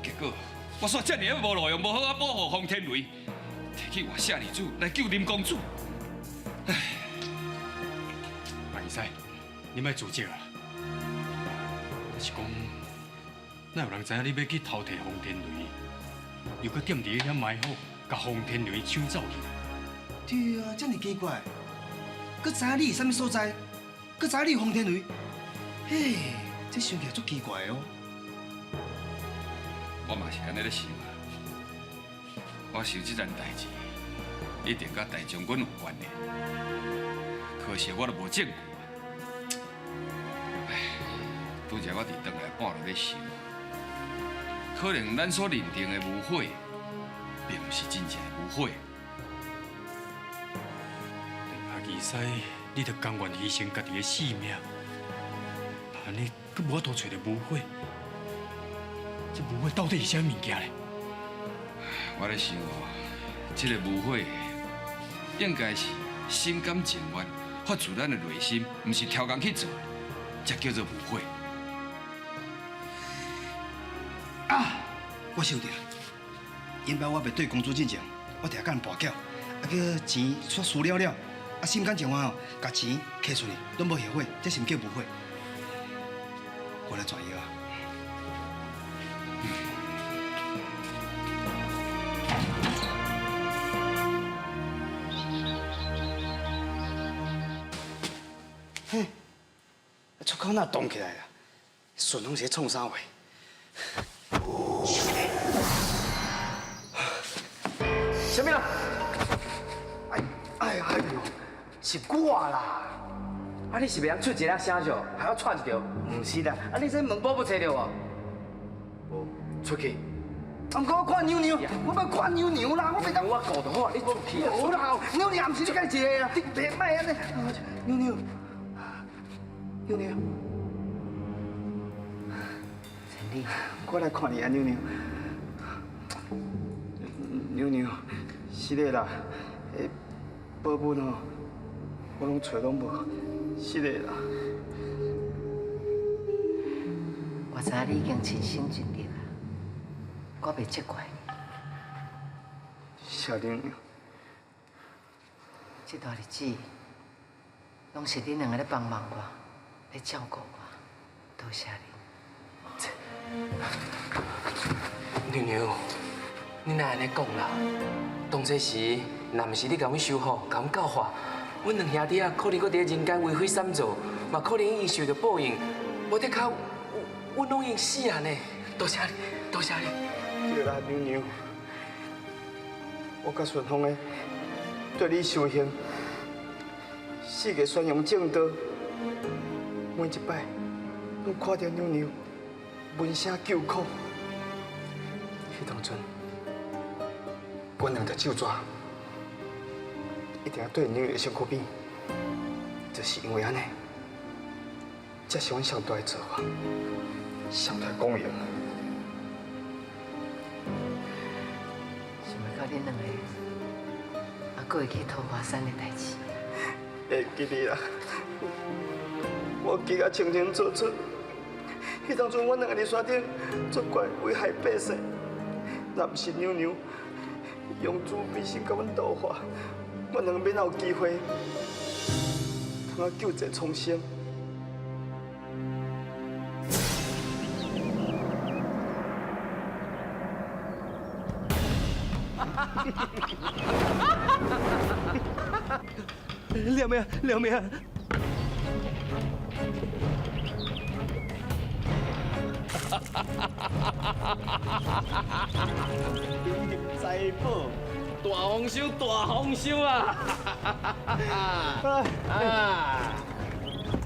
Speaker 8: 结果我煞遮尔无路用，无好啊保护洪天雷，摕去换舍利子来救林公主。唉，
Speaker 9: 万二婿，你莫自责啊！就是讲，哪有人知影你要去偷摕洪天雷？又搁踮伫遐埋伏，甲洪天雷抢走去。
Speaker 7: 对啊，这么奇怪，佮知影你是啥物所在，佮知影你洪天雷，嘿，这想起来足奇怪哦。
Speaker 8: 我嘛是安尼咧想啊，我想这件代志。一定甲大将军有关系。可惜我都无证据啊！唉，拄则我伫转来半路咧想，可能咱所认定的无悔，并不是真正的无悔。
Speaker 9: 阿义师，你着甘愿牺牲家己的性命，安尼佫无法度找到无悔，这无悔到底是啥物件咧？
Speaker 8: 我咧想哦，这个无悔应该是心甘情愿，发自咱的内心，毋是挑工去做，才叫做无悔。
Speaker 7: 啊！我想到了，因爸我袂对公主进前，我定甲人跋筊，叫钱煞输了了，心甘情愿哦，甲钱摕出去，拢无后悔，这是毋叫无悔。我来转药啊！嘿，出口哪冻起来了？顺风鞋创啥话？什么啦？哎呦，是我啦！
Speaker 6: 啊，你是袂晓出一粒声笑，还要串着？
Speaker 7: 唔是啦，啊你这门宝不找着哦？
Speaker 6: 无，出去。
Speaker 7: 啊，毋过我看娘娘，我要看娘娘啦，我袂当。
Speaker 6: 我顾到好，你出去啊！
Speaker 7: 好啦，娘娘，毋是你家一个啊，你别卖安尼。娘娘，娘娘，
Speaker 6: 陈丽，
Speaker 7: 我来看你啊，娘娘。娘娘，是的啦，宝本哦，我拢找拢无，是的啦。
Speaker 5: 我知影你已经尽心尽力啊，我袂责怪你。
Speaker 7: 谢娘娘。
Speaker 5: 这段日子，拢是恁两个咧帮忙我，咧照顾我，多谢你。
Speaker 6: 娘娘，你哪安尼讲啦？当初时，若毋是你甲阮修好，甲阮教化，阮两兄弟啊，可能搁伫人间为非三做，嘛可能已经受到报应。无得靠，阮拢已经死啊呢！多谢你，多谢你。
Speaker 7: 对啦，娘娘，我甲顺风的对你修行，四个宣扬正道，每一摆拢看到娘娘闻声救苦。迄当阵，阮两条手抓，一定要对娘娘身躯边，就是因为安尼，才是阮上大的造化，上大的光荣。
Speaker 5: 想要到恁两个，还佫会去桃花山的代志。
Speaker 7: 会记得啦，我记得清清楚楚。迄当阵，阮两个伫山顶作怪危害百姓，若不是娘娘用慈悲心甲阮度化，阮两个免有机会通救济重生。了没啊？了没啊？财宝，
Speaker 6: 大丰收，大丰收啊！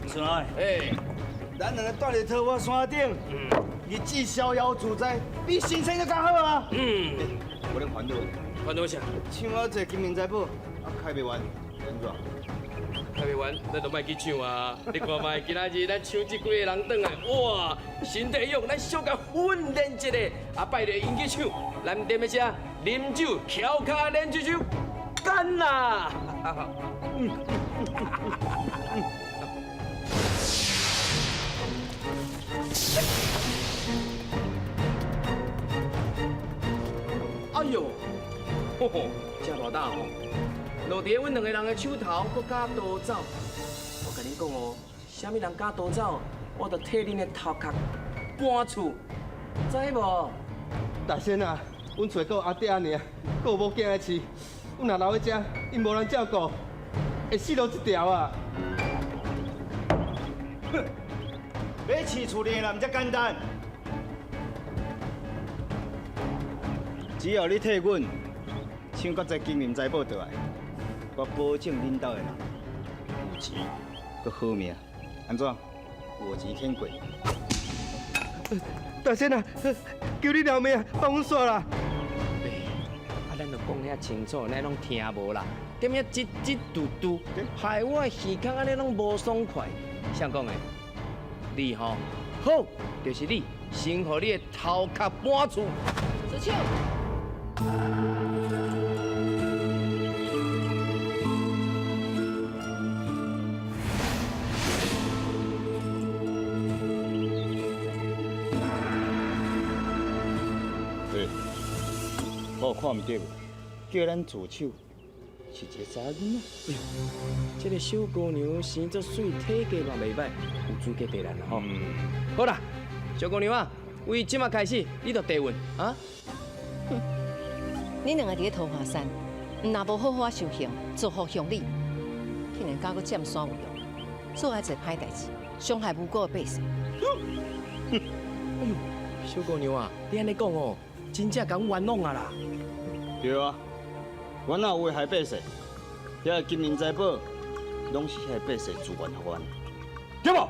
Speaker 7: 顺爱，咱两个住伫桃花山顶，日子逍遥自在，比新生都较好啊！我咧烦恼，
Speaker 6: 烦恼啥？
Speaker 7: 抢好这金银财宝，开袂完，安怎？
Speaker 6: 开袂完，咱就莫去抢啊！你看卖，今仔日咱抢这几个人转来，哇，身体勇，咱小甲训练一下，啊，拜着因去抢，咱踮在遮啉酒，翘脚练一手，干啦！哎呦，吼吼，真大胆吼！落伫阮两个人的手头，搁加刀走。我甲你讲哦，啥物人加刀走，我着替恁的头壳搬厝，知无？
Speaker 7: 大仙啊，阮找个阿爹尔，个某囝来饲，阮若留喺遮，因无人照顾，会死路一条啊！哼，要饲厝里的人才简单，只要你替阮请搁在金银财宝倒来，我保证恁兜的人有钱，搁好命。安怎？我钱天贵。大仙啊，求你饶命啊，帮阮煞啦！
Speaker 6: 咱就讲遐清楚，咱拢听无啦。点遐叽叽嘟嘟，害我耳孔安尼拢无爽快。谁讲的？你吼好，就是你，先互你的头壳搬厝。
Speaker 2: 子秋。
Speaker 7: 我有看唔对无？叫咱自首是一个查囡仔。
Speaker 6: 哎呦，这个小姑娘生作水，体格嘛袂歹，有资格地咱啦吼。好啦，小姑娘啊，为即马开始，你就地运啊。
Speaker 13: 哼，恁两个伫咧桃花山，若无好好修行，做好乡里，竟然搞个占山为用，做遐侪歹代志，伤害无辜的百姓。
Speaker 6: 哎呦，小姑娘啊，你安尼讲哦，真正敢冤枉啊啦！
Speaker 7: 对啊，我哪有危害百姓？遐金银财宝，拢是遐百姓自愿互阮，对无？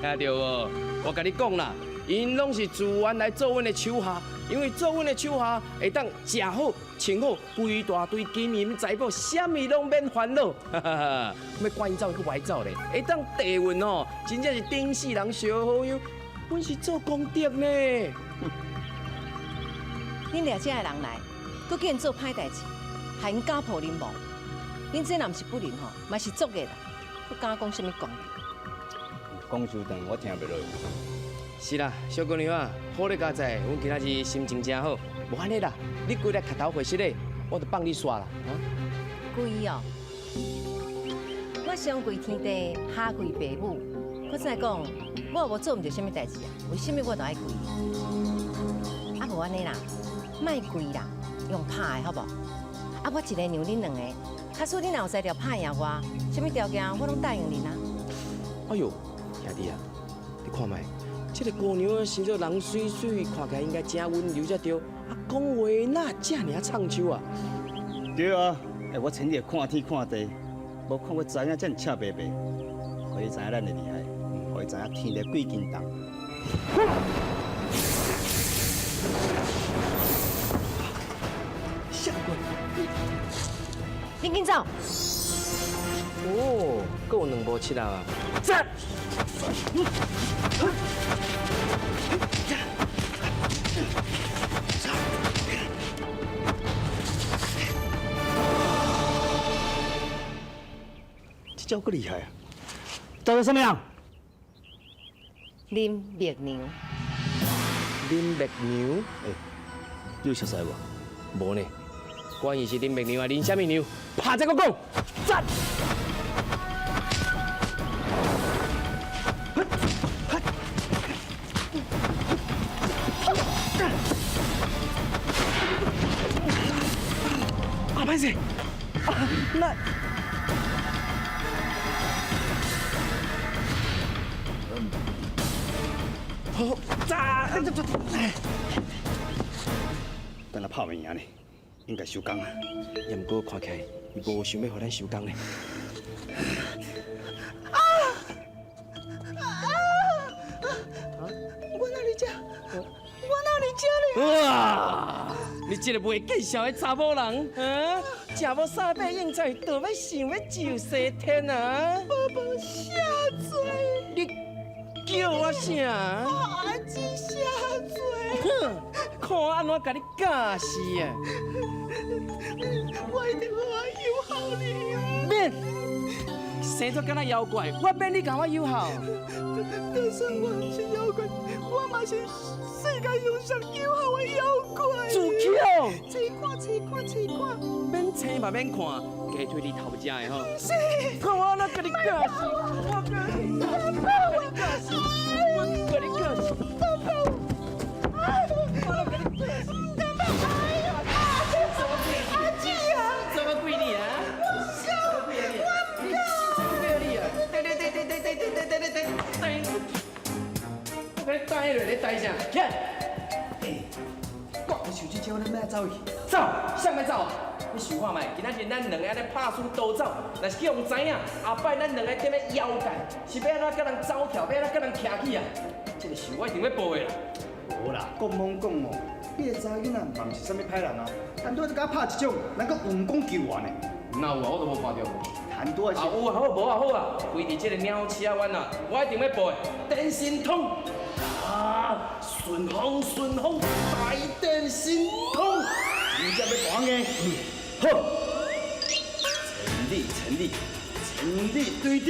Speaker 6: 听到无？我甲你讲啦，因拢是自愿来做阮的手下，因为做阮的手下会当食好、穿好，规大堆金银财宝，啥物拢免烦恼。要赶因走去歪走咧，会当地运哦，真正是顶世人小好友。阮是做功德呢。
Speaker 13: 恁掠遮的人来，搁叫因做歹代志，害因家破人亡。恁这若毋是不仁吼，嘛是作孽啦！搁敢讲什么功德？
Speaker 7: 讲修长我听袂落。
Speaker 6: 是啦，小姑娘啊，好你佳在，阮今仔日心情真好。无安尼啦，你规日磕头会室咧，我就放你煞啦，啊？
Speaker 13: 贵哦！我上贵天地，下贵父母。我再讲，我无做毋着什么代志啊？为什么我都爱跪？啊无安尼啦，卖跪啦，用拍的好无？啊，我一个让恁两个，假使恁若有才调拍赢我，什么条件我拢答应恁啊！
Speaker 6: 哎呦，兄弟啊，你看卖，这个姑娘生做人水水，看起来应该真温柔才对，啊，讲话哪这尔唱秋啊？
Speaker 7: 对啊，我前日看天看地，无看过知影这么赤白白，可以知影咱的厉害。可以知影天地几斤重。
Speaker 6: 下跪！
Speaker 13: 你紧走！
Speaker 6: 哦，还有两步七啊！站！
Speaker 7: 这招够厉害啊！叫做什么样？
Speaker 13: 林白娘。
Speaker 6: 林白娘？
Speaker 7: 你有熟悉无？
Speaker 6: 无呢，关于是林白娘啊，林什么娘？拍这个讲，站！啊，歹势！啊，那。好，炸！
Speaker 7: 等下拍袂赢呢，应该收工啊。
Speaker 6: 也毋过看起来，伊无想要互咱收工呢。
Speaker 3: 我哪里吃？我哪里吃呢？
Speaker 6: 哇！你这个袂见笑的查某人，啊，食无三百应菜，倒要想要就西天啊！
Speaker 3: 宝宝下嘴，
Speaker 6: 你叫我啥？
Speaker 3: 阿姊下嘴。
Speaker 6: 哼，看我安怎甲你教死啊！
Speaker 3: 我一定好好友好你啊！
Speaker 6: 免，生作敢若妖怪，我免你甲我友好。
Speaker 3: 就算我不是妖怪，我嘛是世界上上友好的妖怪。
Speaker 6: 自强！
Speaker 3: 找看，
Speaker 6: 免找嘛免看，鸡腿你头食的吼。
Speaker 3: 是。
Speaker 6: 看我安怎甲你教死！我甲你教死！我甲你教死！
Speaker 3: 阿姊啊！
Speaker 6: 怎么归你啊？我给你带落，你带啥？看，
Speaker 12: 我有手机叫咱买走
Speaker 6: 要走？你想看卖？今仔日咱两个安尼拍输逃走，若是叫人知影，后摆咱两个踮咧妖怪，是要安怎甲人走跳，要安怎甲人徛起啊？这个事我一定要报的啦。
Speaker 7: 无啦，讲懵讲哦，你个查囡仔嘛毋是啥物歹人啊，但拄仔就甲拍一种，人搁用功救援呢。
Speaker 6: 哪有啊？我都无看到。
Speaker 7: 谈多是。
Speaker 6: 啊有啊，好无啊好啊，规伫这个鸟车湾啊，我一定要报的。电信通啊，顺风大电信通，
Speaker 7: 你这要讲嘅，好，成立对点。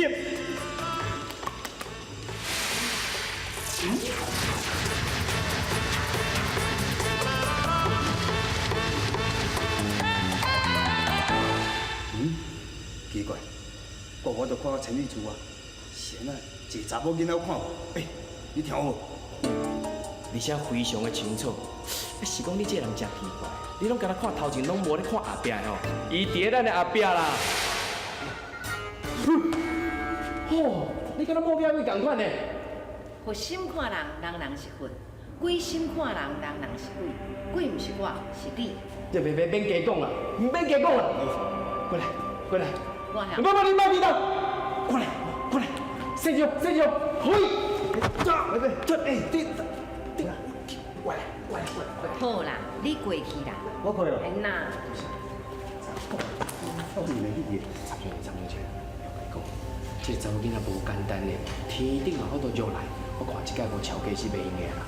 Speaker 7: 奇怪，我都看到陈立柱啊，闲啊，一个查某囡仔有看无？你听好，
Speaker 6: 而且非常的清楚。是讲你这个人真奇怪，你拢敢若看头前拢无咧看后壁吼，伊伫咧咱的后壁啦。哦，你敢若目标位共款呢？
Speaker 13: 佛心看人，人是佛；鬼心看人，人是鬼。鬼毋是我，是你。
Speaker 6: 这免加讲啦，唔免加讲啦。过来。
Speaker 13: 我
Speaker 6: 不，你别动！过来，伸手，嘿！
Speaker 13: 好啦，你过去啦。
Speaker 7: 我过了。
Speaker 13: 那。
Speaker 6: 长姐，讲，这查某囡仔无简单的，天顶嘛好多肉来，我看这届无超过是袂用的啦。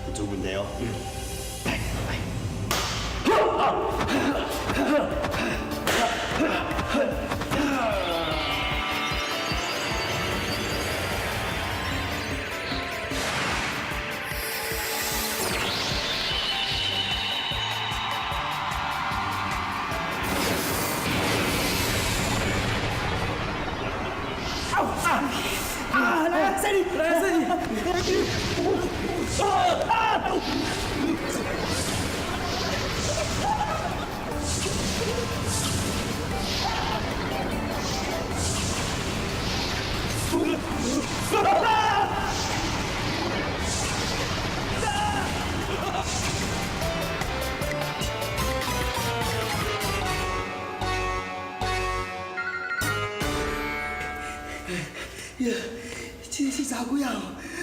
Speaker 7: 有出问题哦。来。这是查鬼啊！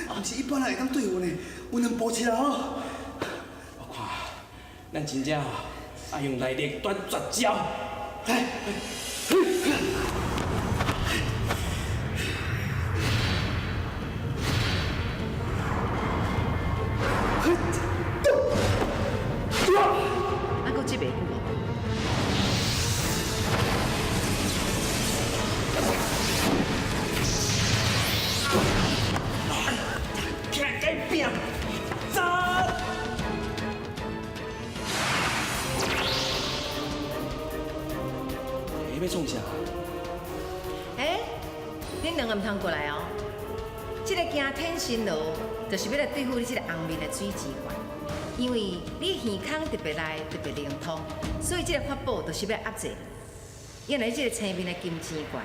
Speaker 7: 不是一般人会当对付呢，有人抱起来哦。
Speaker 6: 我看，咱真正要用内力断绝招。来。
Speaker 13: 还佫这袂久无？
Speaker 6: 要创啥？
Speaker 13: 恁两个唔通过来哦。这个行天神路，就是要来对付你这个红面的水之怪。因为你耳孔特别来，特别灵通，所以这个法宝就是要压制你。原来这个青面的金钱怪，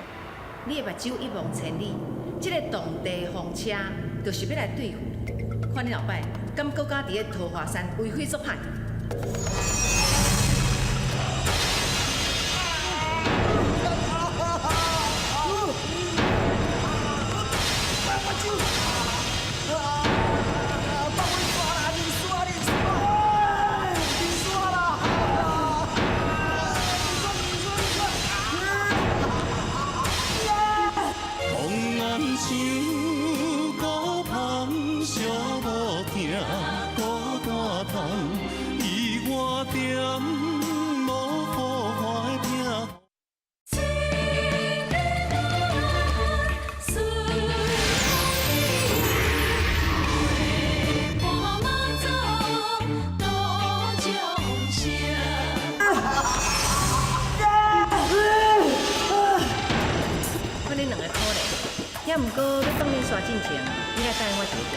Speaker 13: 你的目睭一望千里，这个动地风车就是要来对付你。看你后摆，敢搁敢伫个桃花山为非作歹？也毋过，要放恁煞进前，你来答应我一个条件，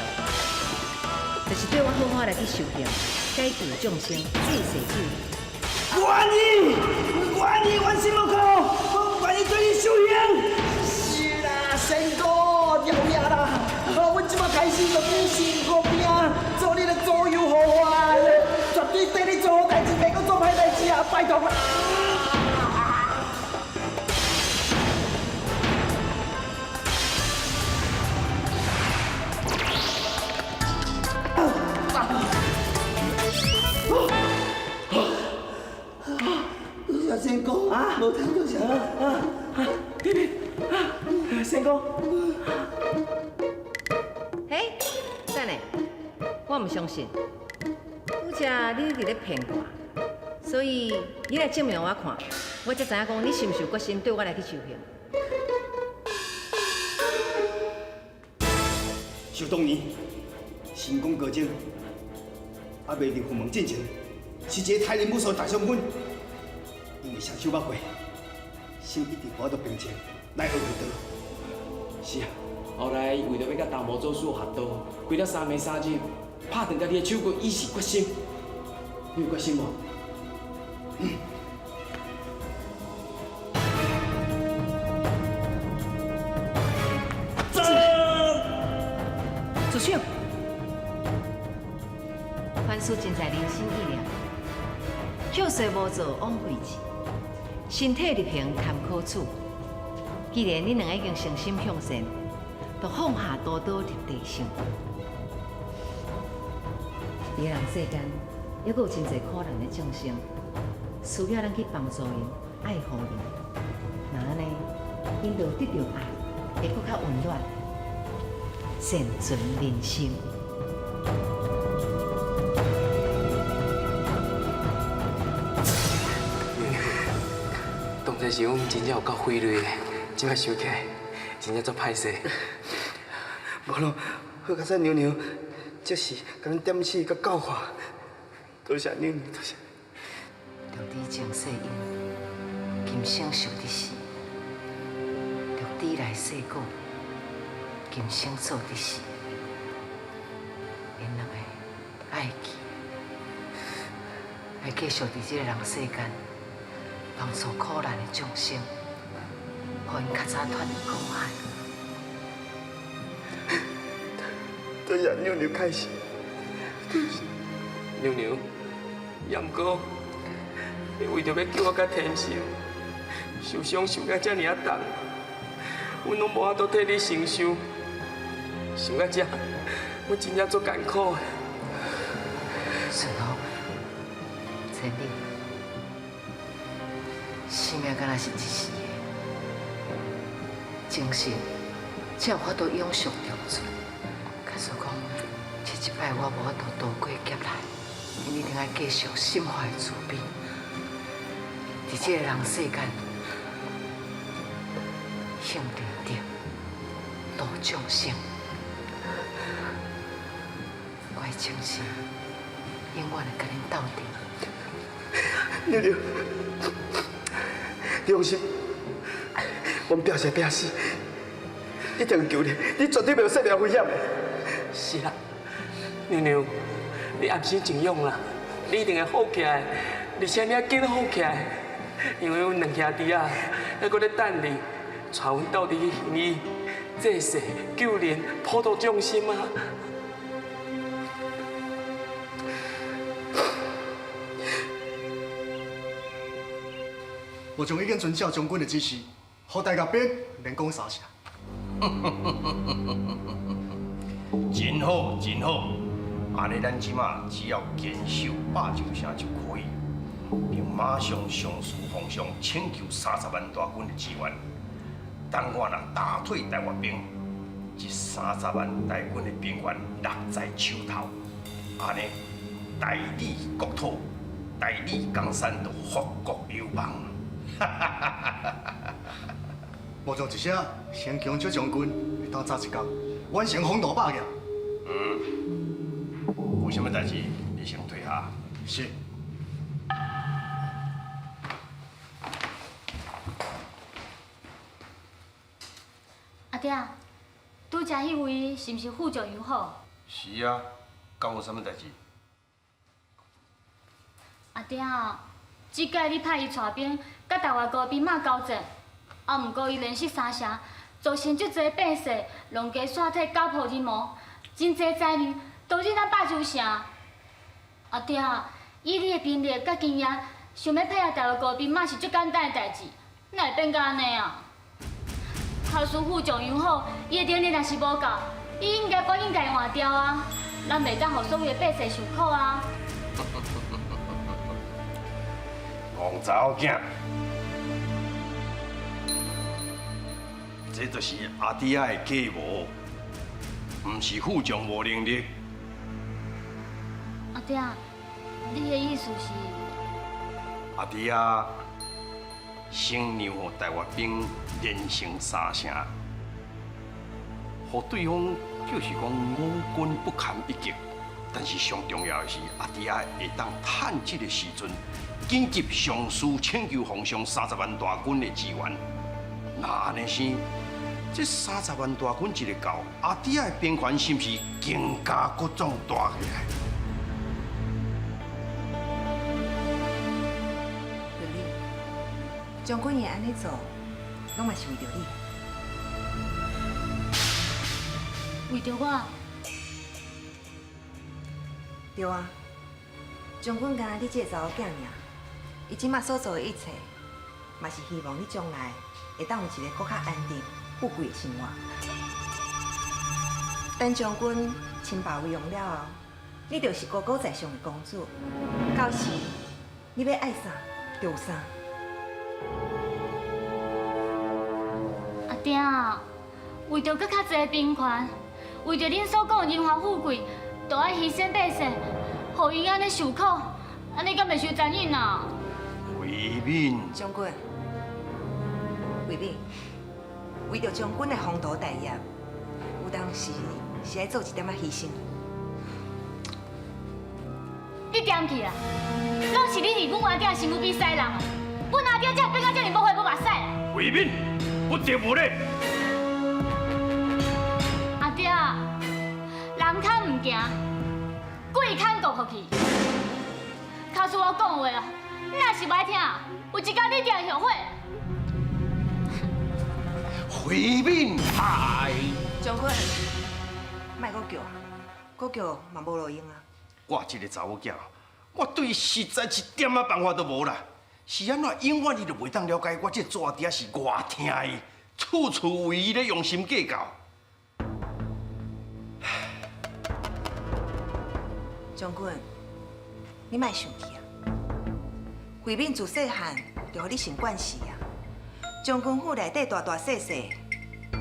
Speaker 13: 就是对我好好来去修行，解救众生，济世救人。
Speaker 7: 愿意，愿心无苦，我愿意对你修行。是啦，仙姑了也啦，阮即马开始就坚信我拼，做你的左右护法，绝对对你做好代志，袂阁做歹代志啊！拜托谢仙公啊，无听到啥仙公。
Speaker 13: 嘿，等下，我唔相信，拄则你伫咧骗我，所以你来证明我看，我才知影讲你是毋是有决心对我来去受刑。
Speaker 7: 想当年，成功高精，还未入府门进前，是一个太人无数大将军，因为双手握过，心一直活到平静，奈何未得。是啊。
Speaker 6: 后来为着要甲大魔祖师学道，为了3暝3日，拍断家己的手骨，以示决心。你有决心无？
Speaker 13: 自首。凡事尽在人心意念，叫衰无做枉费钱，身体力行堪可处。既然恁两个已经诚心向善。 就放下刀刀入地上。伫人世间，还阁有真侪可怜的众生，需要咱去帮助因、爱护因。那安尼，因就得到爱，会阁较温暖，善存人生。
Speaker 6: 当初是阮真正有够费累的，即摆想起来，真正足歹势。
Speaker 7: 无咯，好佳哉娘娘，即是甲咱点醒甲教化，多谢娘娘，多谢。
Speaker 5: 着你前世因，今生受的死；着你来世果，今生做的事。因两个爱记，来继续伫这个人世间，帮助苦难的众生，互因较早脱离苦海。
Speaker 7: 多谢娘娘开示。
Speaker 6: 娘娘，也毋过，你为着要救我甲天寿，受伤受到遮尔啊重，阮拢无法度替你承受。想到遮，我真正足艰苦的。
Speaker 5: 顺风，千里，生命敢若是一时的，精神才有法度永续长存。 假使讲，这一摆我无法度渡过劫难，因一定要继续心怀慈悲，伫这个人世间，行仁德，度众生。我的精神永远会甲恁斗阵。
Speaker 7: 娘娘，你放心，我们拼生拼死，一定救你，你绝对袂有生命危险的。
Speaker 6: 是啦，娘娘，你暗时静养啦，你一定会好起来，而且你要紧好起来，因为阮两兄弟啊，还搁咧等你，带阮斗阵去行医、济世、救人、普度众生啊！
Speaker 14: 我将已经遵照将军的指示，予大家兵连攻三下。
Speaker 10: 真好，真好！安尼咱即马只要坚守霸州城就可以，并马上上书皇上请求30万大军的支援。当我若打退台湾兵，这30万大军的兵员落在手头，安尼台理国土、台理江山就富国有望。
Speaker 14: 我将一声先强这将军，会当早一天完成宏大霸业。
Speaker 10: 有什么代志，你先退下。
Speaker 14: 是。
Speaker 4: 阿爹，拄则迄位是毋是副将杨好？
Speaker 10: 是啊，敢有什么代志？
Speaker 4: 阿爹，即届你派伊带兵，甲台湾高兵马交战，啊，毋过伊连续3城，造成足侪变势，农家煞体家破人亡，真侪灾民都入咱霸州城。阿爹，以你的兵力甲经验，想要配合台湾高兵马是足简单的代志，哪会变甲安尼啊？他师副将杨好，伊的能力若是无够，伊应该赶紧家换掉啊！咱袂当互所有的百姓受苦啊！
Speaker 10: 王查某囝，这就是阿弟仔的计谋，唔是副将无能力。
Speaker 4: 阿爹，你的意思是？
Speaker 10: 阿弟仔先让互台湾兵连胜3城，互对方就是讲五军不堪一击。但是上重要的是，阿弟仔会当趁这个时阵，紧急上书请求皇上30万大军的支援。那安尼生，这30万大军一个到，阿弟仔的兵权是不是更加各种大起来？
Speaker 15: 对你，将军会安尼做，拢嘛是为着你。
Speaker 4: 为着我？
Speaker 15: 对啊，将军干你这个查某囝尔，伊即马所做的一切，嘛是希望你将来会当有一个更较安定、富贵的生活。等将军亲爸为王了后，你就是高高在上的公主，到时你要爱啥就有啥。
Speaker 4: 阿爹，为着更较侪兵权，为着恁所讲的荣华富贵。都爱牺牲百姓，互伊安尼受苦，安尼敢袂伤残忍啊？
Speaker 10: 魏敏，
Speaker 15: 将军，魏敏，为着将军的宏图大业，有当时是爱做一点仔牺牲。
Speaker 4: 你点去啊！拢是你伫阮阿爹身躯比西人，阮阿爹才变到这么无血无目屎。
Speaker 10: 魏敏，不得无礼！
Speaker 4: 阿爹。人看唔行，鬼看过去。卡叔我讲话啊，你若是不爱听，有一天你一定会后悔。
Speaker 10: 回命派！
Speaker 15: 将军，莫搁叫啊，搁叫嘛无路用啊。
Speaker 10: 我这个查某囝，我对伊实在一点仔办法都无啦。是安怎永远你都袂当了解我这做阿爹是偌疼伊，处处为伊咧用心计较。
Speaker 15: 将军，你莫生气啊！贵敏自细汉就互你成惯势啊。将军府内底大大细细，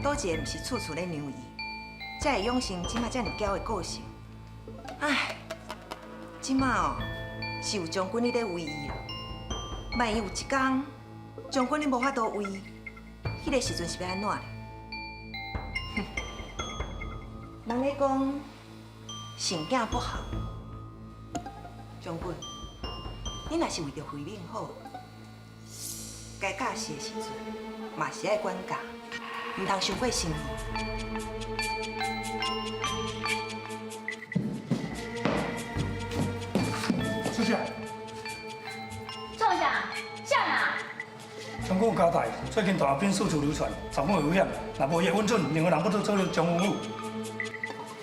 Speaker 15: 倒一个毋是处处咧让伊，才会养成即马遮尔骄的个性。唉，即马哦是有将军你咧为伊啊。万一有一天将军你无法度为伊，迄个时阵是要安怎咧？哼，人咧讲成囝不好。将军，你若是为着回命好，该教事的时阵，嘛是爱管教，唔通伤过心意。
Speaker 12: 出去。
Speaker 4: 创啥？啥啊？
Speaker 12: 将军有交代，最近大兵四处流传，查某危险，若无伊的稳准，任何人不得走入将军府。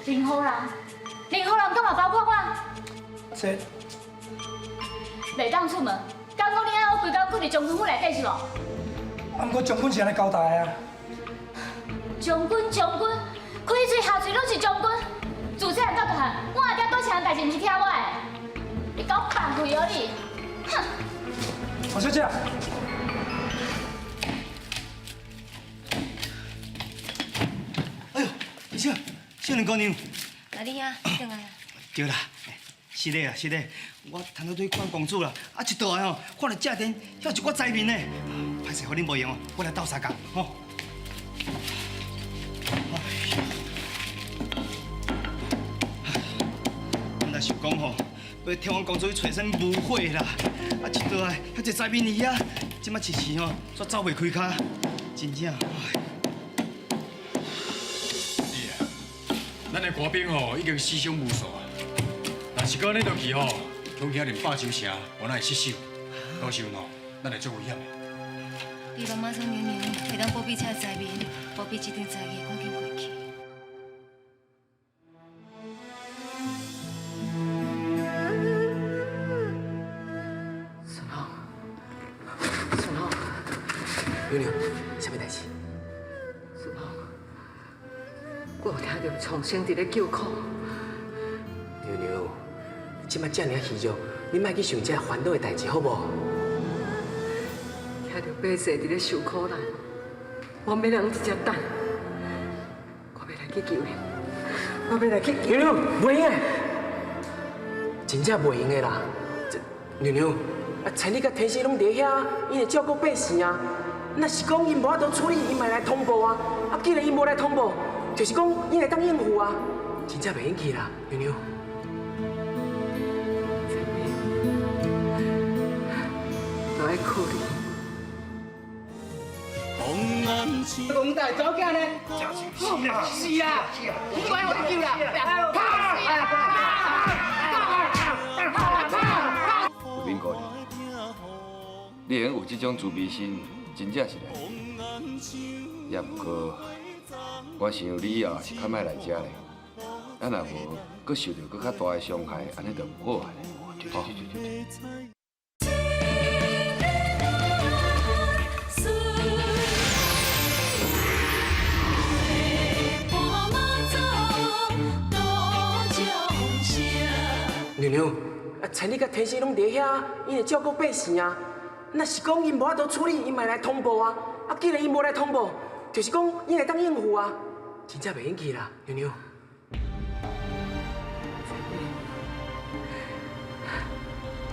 Speaker 4: 任何人，敢嘛包括我？
Speaker 12: 这。
Speaker 4: 袂当出门，敢讲你爱我规工困伫将军府内底是无？
Speaker 12: 啊，不过将军是安尼交代啊。
Speaker 4: 将军，开嘴下嘴拢是将军。自细汉到大汉，我阿爹多少代志毋是听我的？你搞放屁哦你！哼！
Speaker 12: 王小姐。
Speaker 14: 哎呦，医生，少年姑娘。
Speaker 2: 阿丽啊，转来啊。
Speaker 14: 对啦。是的啊，是的，我头拄对看公主啦，啊一倒来吼，看到正殿遐一挂灾民呢，歹势，互恁无用哦，我来斗相共吼。我若想讲吼，要听阮公主去找身误会啦，啊一倒来遐济灾民伫遐，即摆一时吼，煞走袂开骹，真正。
Speaker 9: 是啊，咱的官兵吼已经死伤无数啊。若是到恁落去吼，恐吓连百州城，我哪会失手？到时候吼，咱会足危险的。
Speaker 2: 你妈妈说娘娘会当保庇这灾民，保庇这场灾疫赶紧过去。
Speaker 6: 孙老，娘娘，什么代志？
Speaker 5: 孙老，我有听到重生伫咧叫苦。
Speaker 6: 娘娘，即摆遮尔虚弱，你莫去想遮烦恼的代志，好无？
Speaker 5: 听到百姓伫咧受苦难，我免人直接等，我要来去救你，我要来去救
Speaker 6: 娘娘，袂用的，真正袂用的啦。娘娘，田里甲天师拢伫遐，伊会照顾百姓啊。若是讲伊无法度处理，伊嘛来通报啊。既然伊无来通报，就是讲伊会当应付啊。真正袂用去啦，娘娘。
Speaker 5: 都爱靠你。
Speaker 14: 公大走囝呢？是啊，不管我救啦！
Speaker 8: 有民哥，你会有这种自卑心，真正是来气。也不过，我想你以后是较莫来遮咧。咱若无，佮受到佮较大的伤害，安尼就不好啊。好。
Speaker 6: 娘娘，田里甲天师拢伫遐，伊会照顾百姓啊。若是讲伊无法度处理，伊嘛来通报啊。既然伊无来通报，就是讲伊会当应付啊。真正袂用去啦，娘娘。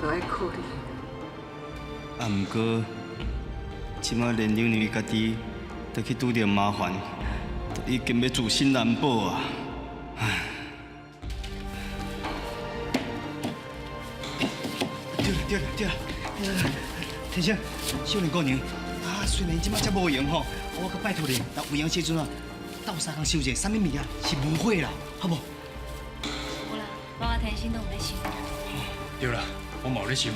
Speaker 5: 都爱靠你。
Speaker 14: 啊，毋过，即马连娘娘伊家己都去拄着麻烦，都已经要自身难保啊！唉。对了，天生少年姑娘，虽然即马才无用吼，我阁拜托你，到有闲时阵啊，斗相共收一个啥物物啊，是无悔啦，好无？
Speaker 2: 有啦，我甲天心都有咧想。
Speaker 9: 对啦，我嘛有咧想。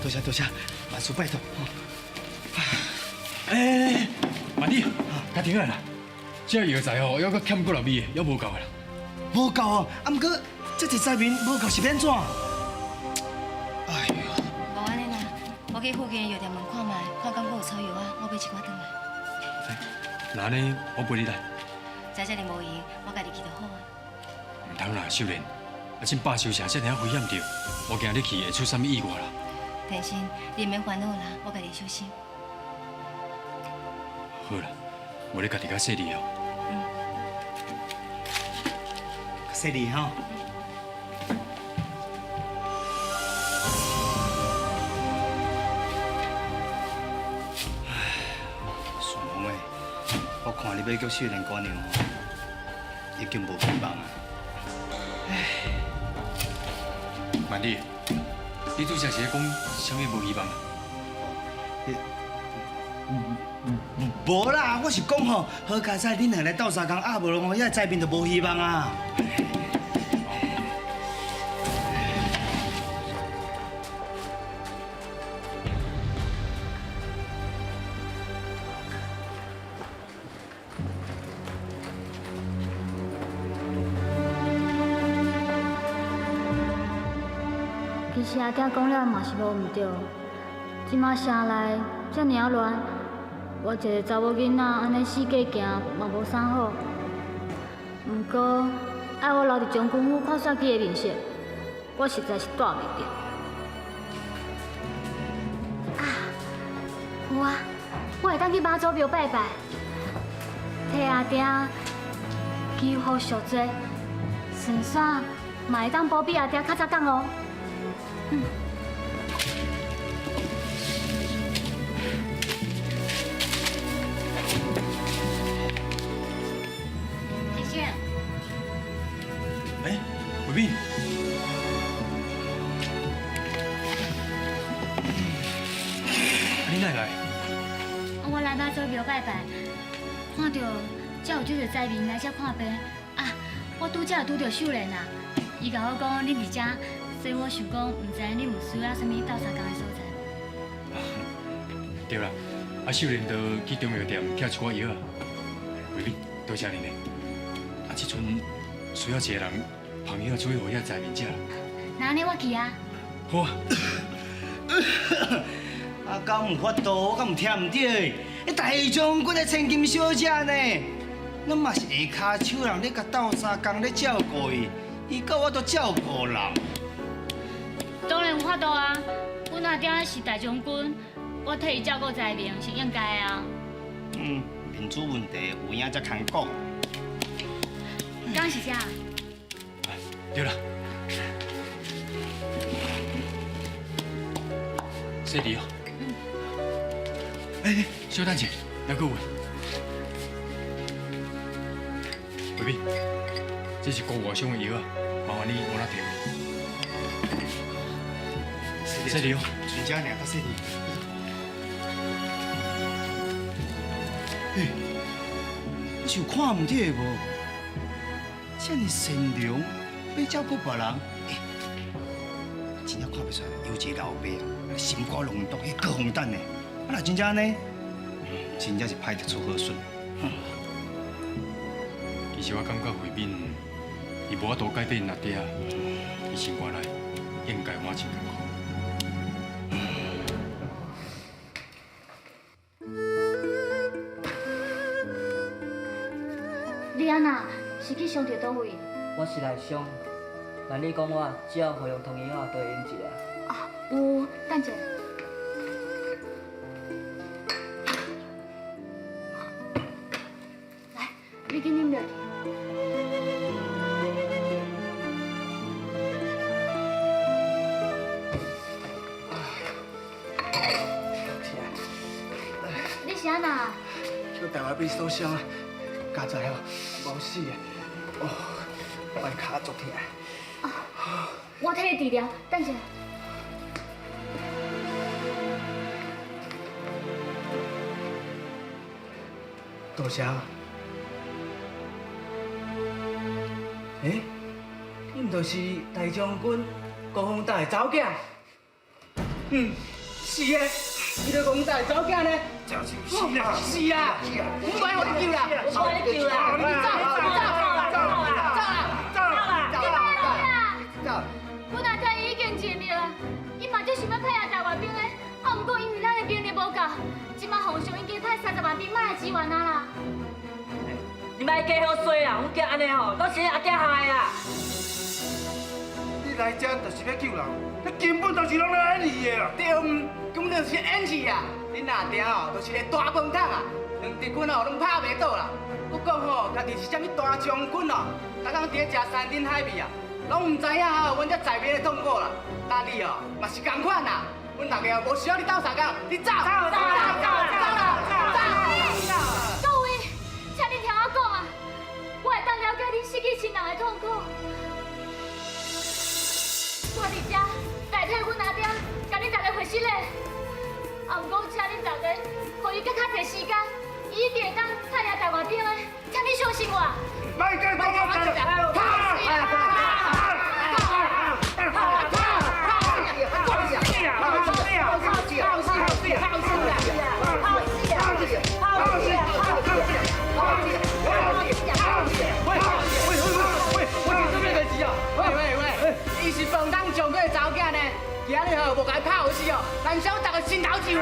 Speaker 14: 多谢，万事拜托。
Speaker 9: 慢点，家庭啊啦，这药材吼，还阁欠几粒米的，还无够啦。
Speaker 14: 无够哦，啊，毋过这一灾民无够是变怎？
Speaker 2: 无安尼啦，我去附近的药店问看卖，看敢阁有草药啊，我买一寡转来。
Speaker 9: 那呢，我陪你来。
Speaker 2: 在这里无闲，我家己去就好啊。
Speaker 9: 唔通啦，秀莲，这罢休城这尔危险着，我惊你去会出啥物意外啦。
Speaker 2: 天心，你免烦恼啦，我家己小心。
Speaker 9: 好啦，我咧家己较细腻哦。
Speaker 14: 细腻吼。我看你要叫少年姑娘，已经无希望啊！
Speaker 9: 曼丽，你拄则是咧讲啥物无希望啊？
Speaker 14: 无啦，我是讲吼，好佳哉恁两个斗相共，啊无拢遐灾民就无希望啊！
Speaker 4: 其实阿爹讲了嘛是无毋对，即马城内遮尔啊乱，我一个查某囡仔安尼四界行嘛无啥好。毋过爱我留伫将军府看煞机的面色，我实在是带袂着。啊，有啊，我会当去妈祖庙拜拜，替阿爹祈福赎罪，顺线嘛会当保庇阿爹较早讲哦。天星，
Speaker 9: 慧敏，你哪来？
Speaker 4: 我来妈祖庙拜拜，看到遮有这个灾民来遮看病啊，我拄则拄着秀莲啊，伊甲我讲恁伫遮。所以我想讲，唔知你有需要啥物斗相共的所在？
Speaker 9: 对啦，秀莲就去中药店捡一寡药啊。慧敏，多谢你呢。这阵需要一个人捧药做互遐灾民食。
Speaker 4: 那安尼我去啊。
Speaker 9: 好啊。
Speaker 14: 啊，敢有法度，敢有听唔对？迄大将军的千金小姐呢？咱嘛是下骹手人咧，甲斗相共咧照顾伊，伊甲我都照顾人。
Speaker 4: 当然有法度啊！阮阿爹是大将军，我替伊照顾在面是应该的啊。
Speaker 14: 民主问题有影才通讲。
Speaker 4: 刚是啥？
Speaker 9: 对了，谢你哦。哎，小等者，还佫有。贵宾，这是高外伤的药啊，麻烦你帮我摕。谢你哦，
Speaker 14: 全家俩，谢你。嘿，你是有看唔起的无？这么善良，要照顾别人，真正看不出来，有一个老爸啊，心肝浓毒，迄高风胆的，啊，若真正呢，真正是歹得出好笋。
Speaker 9: 其实我感觉慧敏，伊无法度改变阿爹，伊生活来应该我真艰苦。
Speaker 4: 你安那是去伤着倒位？
Speaker 16: 我是来伤，万你讲我只要互用同样啊，就会用一下。
Speaker 4: 啊，有，等者。来，你去啉落去。你是安那？
Speaker 14: 去台湾被受伤啊，家在哦，无死的，哦，我的脚足痛。
Speaker 4: 我替你治疗，等者。
Speaker 14: 多谢啊。诶，你毋就是大将军高风大的查某囝？是的，你个高风大的查某囝呢？是啊，是啊，唔怪我救啦，我帮你救啦，你走啦！
Speaker 4: 我若听伊已经尽力啊，伊嘛只想要派下台湾兵的，啊，不过因为咱的兵力无够，即马皇上已经派30万兵马来支援咱啦。
Speaker 16: 你莫加好衰啦，阮囝安尼吼，都是阿囝害的啦。
Speaker 10: 你来这就是要救人，你根本就是拢来演戏的啦。
Speaker 14: 对，根本就是演戏啊！恁阿爹吼，就是个大笨蛋啊，两敌军吼拢拍袂倒啦。不讲吼，家己是啥物大将军哦，逐工伫咧食山珍海味啊，拢唔知影吼，阮这在面的痛苦啦。那你哦，嘛是同款啦，阮大家无需要你斗相共，你走！走！
Speaker 4: 各位，请你听我讲啊，我会当了解恁失去亲人的痛苦。我伫这代替阮阿爹，甲恁大家回信嘞。啊，不过请恁大家，互伊搁较侪时间，伊一定会当派下台湾兵的，请你相信我。
Speaker 10: 别跟我伊是笨蛋上过查某囝呢，今日吼无甲伊拍好死哦，咱小大家心头一嘛。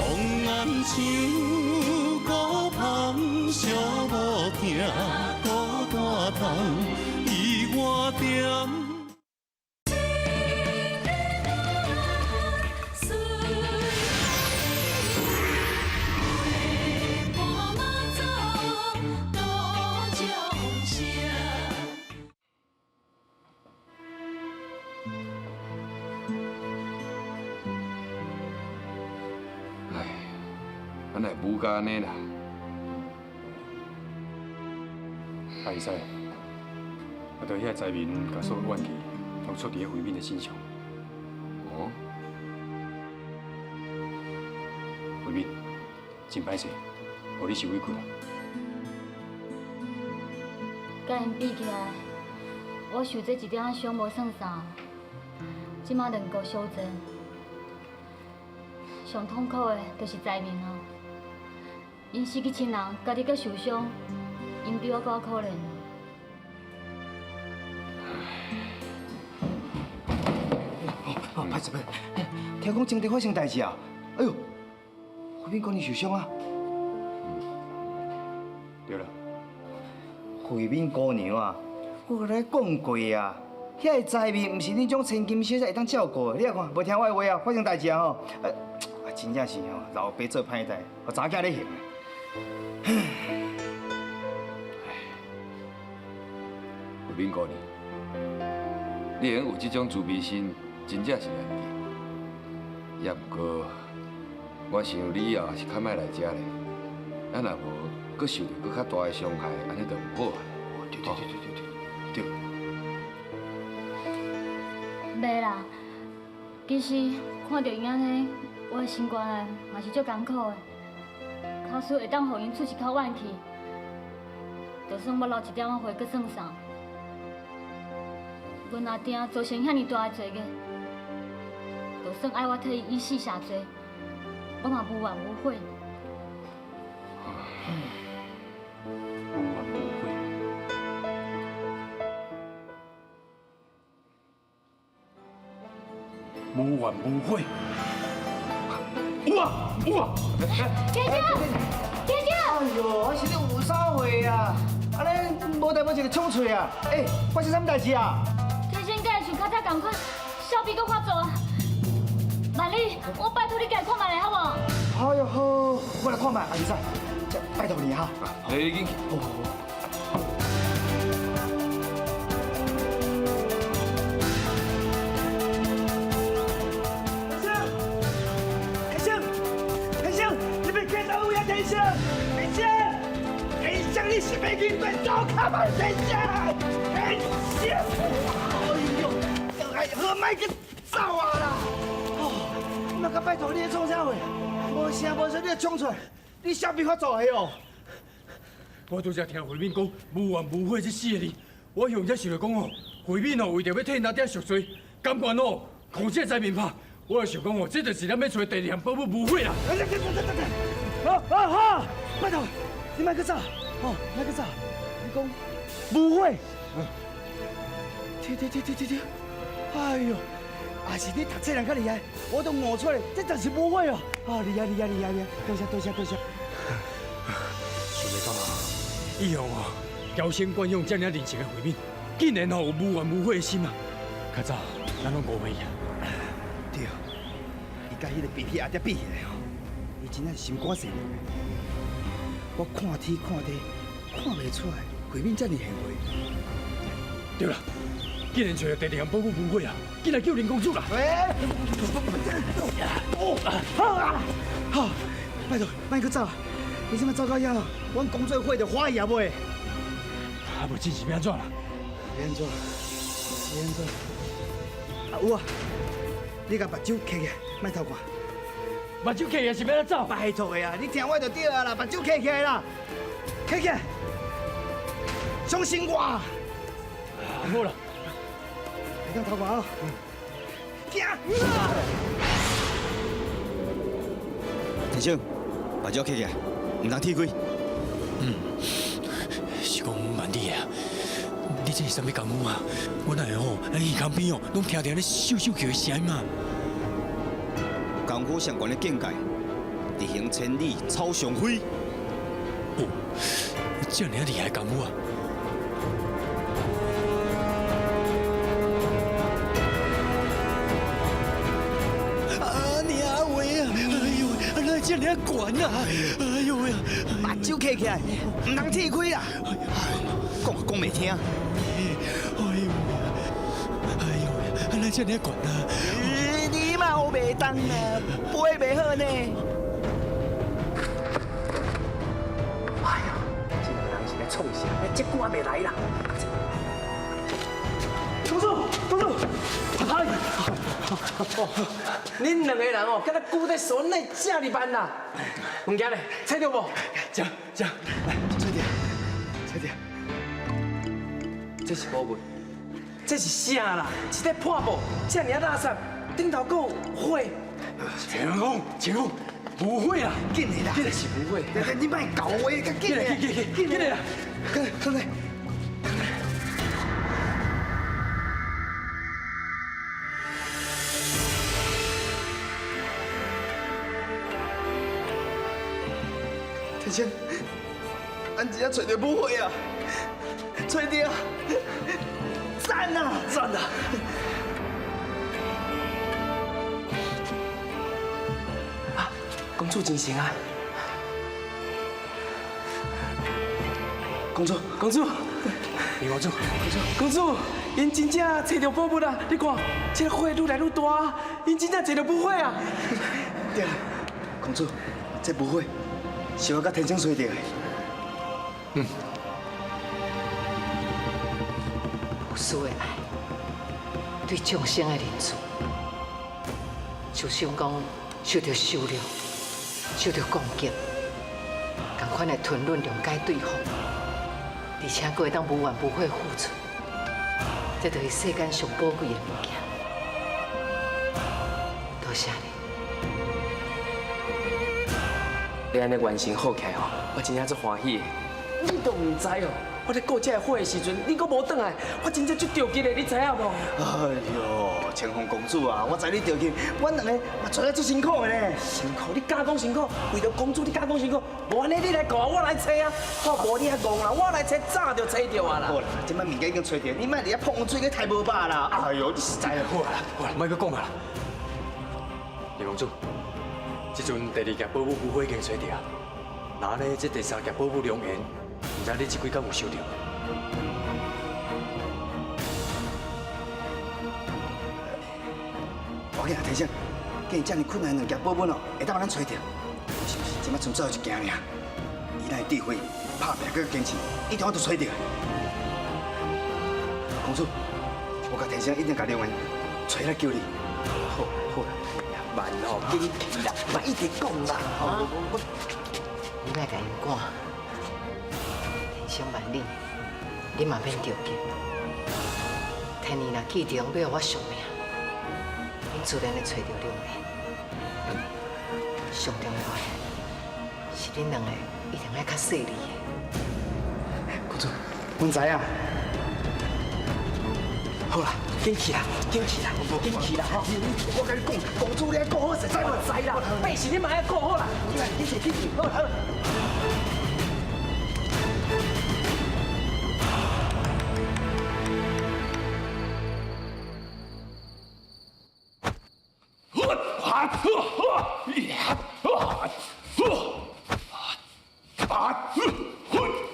Speaker 1: 红颜像孤芳寂无定，孤单窗伊我点。
Speaker 8: 咱来武甲安尼啦，
Speaker 9: 会使，我对遐灾民甲所有怨气，拢出伫咧慧敏的身上。
Speaker 8: 哦，
Speaker 9: 慧敏，真歹势，互你受委屈啦。
Speaker 4: 甲因比起来，我受这一点仔伤无算啥，即马两国相争，上痛苦的就是灾民啊！因失去亲人，家己阁受伤，因比我更可怜。
Speaker 14: 歹势歹，听讲前地发生代志啊！哎呦，慧敏讲你受伤啊？
Speaker 9: 对了，
Speaker 14: 慧
Speaker 7: 慧敏姑娘啊，我跟你讲过啊，遐个财面毋是你种千金小姐会当照顾的。你来看，无听我的话啊，发生代志啊吼，真正是吼老爸做歹代，互查囝咧行。
Speaker 8: 慧敏姑娘，你会有这种自卑心，真正是难得。也不过，我想你以后也是较莫来遮咧。咱若无，搁受到搁较大的伤害，安尼就唔好啊。对。
Speaker 4: 袂啦，其实看到因安尼，我的心肝内嘛是足艰苦的。假使会当互因出一口怨气，就算我留一点仔血，搁算啥？阮阿爹造成遐尼大的罪孽，就算爱我替伊以死谢罪，我嘛无怨无悔。
Speaker 9: 无怨无悔。有啊有啊！
Speaker 4: 姐姐，姐姐！
Speaker 7: 哎呦，我是你有啥货啊？安尼无代无志就冲出啊！发生啥物代志啊？
Speaker 4: 天生甲像较早同款，小比搁发作啊！万里，我拜托你家看卖咧，好无？
Speaker 7: 好哟好，我来看卖，阿二仔，拜托你哈。
Speaker 8: 你已经。
Speaker 12: 你是美军队走开吧，天香！天香！哎呦，何麦个走啊啦！哦，那个拜托你创啥货？无声无声，你就冲出来！你啥比我做的哦？
Speaker 9: 我拄则听慧敏讲无怨无悔这4个字，我现在想着讲哦，慧敏哦为着要替咱爹赎罪，甘愿哦扛这财面拍，我就想讲哦，这就是咱要找第2项保姆无悔啦。
Speaker 12: 好，拜托你莫去走。哦，那个啥，你讲误会，对，哎呦，也是你读册人较厉害，我都悟出来，这就是误会哦。厉害，多谢。
Speaker 9: 想袂到啊，以后哦，娇生惯养、这样认真的慧敏，竟然哦有无怨无悔的心啊！较早咱拢误会啊。
Speaker 7: 对，伊甲迄个比阿爹比起来哦，伊真正是心肝善良。我看天看地看袂出来，慧敏这么贤惠。
Speaker 9: 对啦，既然找到第2项保姆无悔啊，进来救林公主啦！
Speaker 7: 好，拜托，莫去走，你这么走到遐，阮工作伙就欢喜啊袂？
Speaker 9: 啊，无真是要安怎啦？
Speaker 7: 安怎？有啊，你甲目睭开起来，莫偷看。
Speaker 9: 目睭开起来是要安怎？
Speaker 7: 拜托的啊，你听我就对啊啦，目睭开起来啦，开起来，相信我。
Speaker 9: 好啦，
Speaker 7: 你当偷看啊！行。田生，目睭开起来，唔通铁开。
Speaker 9: 是讲万里啊，你这是啥物功夫啊？我那吼，耳旁边哦，拢听到咧咻咻叫的声音嘛。
Speaker 7: 功夫相关的境界，地行千里草上飞。
Speaker 9: 哦，这么厉害功夫啊！娘喂啊！哎呦，那这么悬啊！哎呦喂！
Speaker 7: 目睭开起来，唔通铁开啦！讲袂听。
Speaker 9: 哎呦，那这么悬啊！
Speaker 7: 你嘛有袂当啊，飞袂好呢。哎呀，这两个人是来创啥？这久还袂来啦！
Speaker 14: 公主，哎，恁两个人哦，敢若久在所内这哩慢啦。物件咧，猜到无？
Speaker 9: 这，
Speaker 7: 来，猜点。这是宝物，
Speaker 14: 这是啥啦？是在破布，这尔垃圾，顶头还有火。
Speaker 9: 前公，不会啦，
Speaker 7: 紧的啦，
Speaker 14: 这是不会。
Speaker 7: 你莫搞我，较紧的，
Speaker 9: 紧的啦，
Speaker 7: 快！天生，俺只要找到母会啊！找到，赞啊！
Speaker 6: 赞啊！啊，公主真成啊！
Speaker 7: 公主，
Speaker 6: 公主，李公主，公主，因真正找到宝物啦！你看，这个花愈来愈大，因真正找到母花啊！
Speaker 7: 对，公主，这母花是我甲天生找到的。
Speaker 6: 嗯。
Speaker 5: 无私的爱，对众生的仁慈，就像讲受到羞辱、受到攻击，同款的吞论、谅解对方，而且还会当无怨无悔付出，这就是世间上宝贵的物件。多谢你。
Speaker 6: 你安尼完成好起来吼，我真正足欢喜的。你都唔知哦，我咧顾这个火的时阵，你搁无转来，我真正足着急的，你知影无？
Speaker 7: 哎呦，青凤公主啊，我知你着急，阮两个嘛做得足辛苦的呢。
Speaker 6: 辛苦，你假讲辛苦，为了公主你假讲辛苦，无安尼你来顾我来找啊，好无你还戆啦，我来找早就找着啊啦。
Speaker 7: 好啦，即摆物件已经找着，你莫伫遐碰水，去太无饱啦。哎呦，你实在啦。
Speaker 9: 好啦，莫搁讲啊啦。李公主，这阵第二件宝物母花已经找着，那呢，这第三件宝物良缘，唔知你这几工有收到？
Speaker 7: 我给你提醒，既然这么困难两件宝物哦，会当咱找着，是不是？即摆剩最后一件尔，以咱的智慧，拍拼搁坚持，一定要都找着。公主，我甲提醒，一定甲良缘找来救你。
Speaker 6: 好，好啦，慢哦，紧去啦，莫一直讲啦。
Speaker 5: 你莫甲因赶，天生万里，你嘛免着急。天意若记中要我偿命，恁自然会找到良缘。上重要的是恁两个一定要较细腻的。
Speaker 7: 公主，阮知影。
Speaker 6: 好啦，紧去啦，紧去啦，紧去啦！吼！
Speaker 7: 我甲你讲，公主你爱顾好势，知无？
Speaker 6: 知啦，百事你嘛爱顾好啦。紧去，紧去，好好。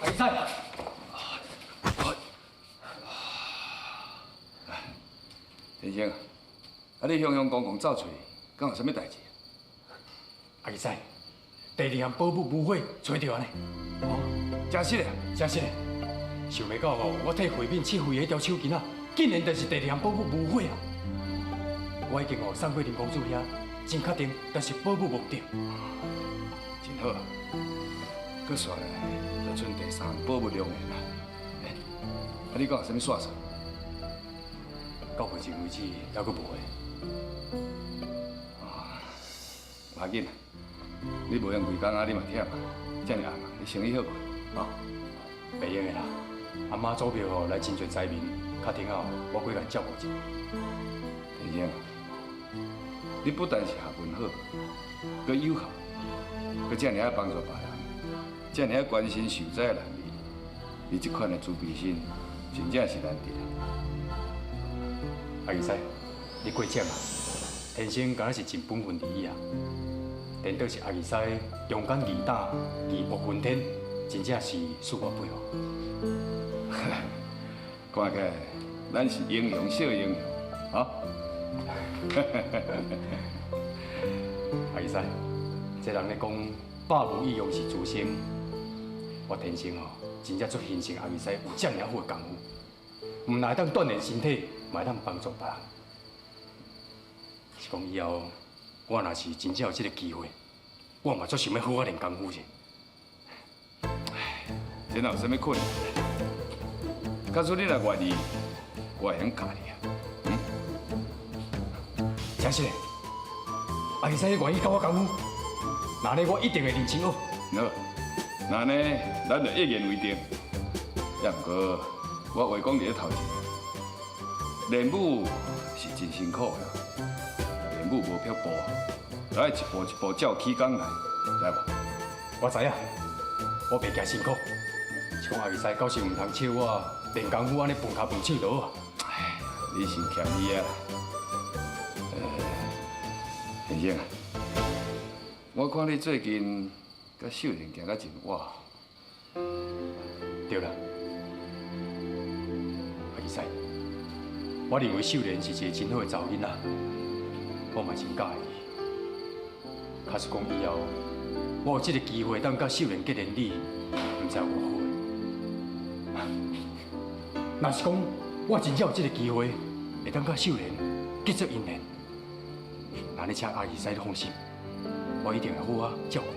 Speaker 8: 阿仔，天生啊，你雄雄公公走出去，敢有啥物代志？
Speaker 9: 阿仔，第二项宝物母花找到安尼。
Speaker 8: 哦，真实的，
Speaker 9: 真实的。想袂到哦，我替慧敏切开迄条手巾啊，竟然就是第二项宝物母花啊！我已经送过林公主遐，真确定，但是宝物无着。
Speaker 8: 真好啊！搁煞来，就剩第三宝物良缘啦。啊，你讲有啥物线索？
Speaker 9: 到目前为止，还阁无诶。
Speaker 8: 无要紧啦，你无用规工啊，你嘛忝啊，遮尔暗啊，你生意好无？
Speaker 9: 袂用的啦，阿妈祖庙吼来真侪灾民，较顶后我几来照顾者。
Speaker 8: 天生啊，你不但是学问好，搁有效，搁遮尔爱帮助别人，遮尔爱关心受灾的难民，你这款的慈悲心，真正是难得啊！
Speaker 9: 阿姨仔，你过奖啊！天生敢若是尽本分而已啊。颠倒是阿姨仔勇敢义胆、义薄云天，真正是恕我佩服。
Speaker 8: 看起来咱是英雄小英雄，啊！
Speaker 9: 阿姨仔，这人咧讲百无一用是诸生，我天生哦，真正足欣赏阿姨仔有这么好的功夫，唔但会当锻炼身体，嘛会当帮助别人。是讲以后，我若是真正有这个机会，我嘛足想要好好练功夫者。
Speaker 8: 这哪有啥物困难？假使你若愿意，我会晓教你啊。
Speaker 9: 真是的，阿姨仔愿意教我功夫，那呢我一定会认真学。
Speaker 8: 好，那呢，咱就一言为定。也不过，我话讲伫咧头前，练武是真辛苦的，练武无漂步，就爱一步一步照起工来，知无？
Speaker 9: 我知影，我袂惊辛苦。是讲阿姨仔到时唔通笑我练功夫安尼蹦脚蹦手刀啊！
Speaker 8: 哎，你是欠伊啊！先生啊，我看你最近甲秀莲行甲真晚。
Speaker 9: 对啦，阿义师，我认为秀莲是一个真好的查某囡仔，我嘛真喜欢伊。假使讲以后我有这个机会当甲秀莲结连理，唔知有无好？若是讲我真正有这个机会会当甲秀莲结作姻缘，那你请阿义师放心，我一定会好好照顾。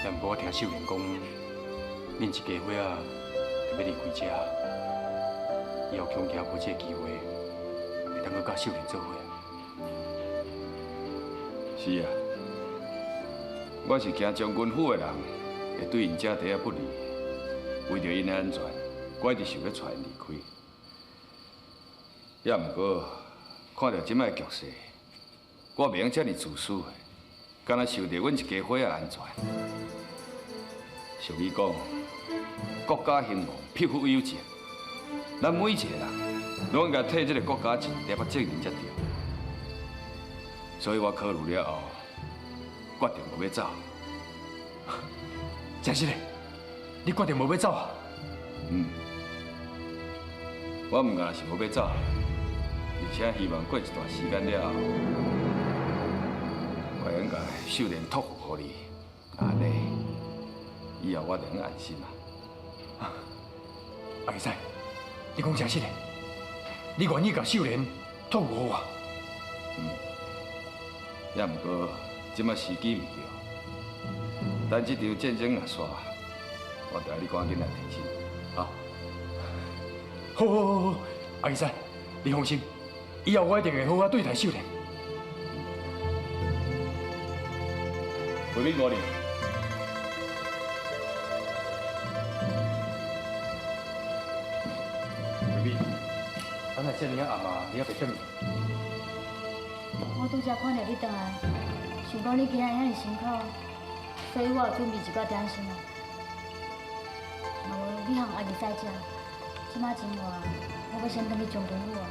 Speaker 9: 也毋过我听秀莲讲，恁一家伙仔就要离开遮，以后恐惊无这个机会，会当去甲秀莲做伙。
Speaker 8: 是啊，我是惊将军府的人会对因家弟仔不利，为着因的安全，我一直想要带因离开。也毋过看到即摆局势，我袂用遮尔自私的，敢若想着阮一家伙仔安全。俗语讲，国家兴亡，匹夫有责。咱每一个人，拢应该替这个国家尽一份责任才对。所以我考虑了后，决定无要走。
Speaker 9: 真是的，你决定无要走啊？
Speaker 8: 我毋但是无要走，而且希望过一段时间了后，我应该秀莲托付予你，安尼。以后我就能安心啦。
Speaker 9: 阿义师，你讲真实的，你愿意甲秀莲托付我？
Speaker 8: 也毋过，即摆时机未对，等这场战争若煞，我就要你赶紧来提亲，啊！
Speaker 9: 好，阿义师，你放心，以后我一定会好好对待秀莲。
Speaker 8: 回民5年。
Speaker 9: 咱来这尔暗啊，你还袂转去？
Speaker 4: 我拄则看到你回来，想讲你今日遐尼辛苦，所以我有准备一寡点心啊。无你和阿义师食，即马真热，我要先回去将军府啊。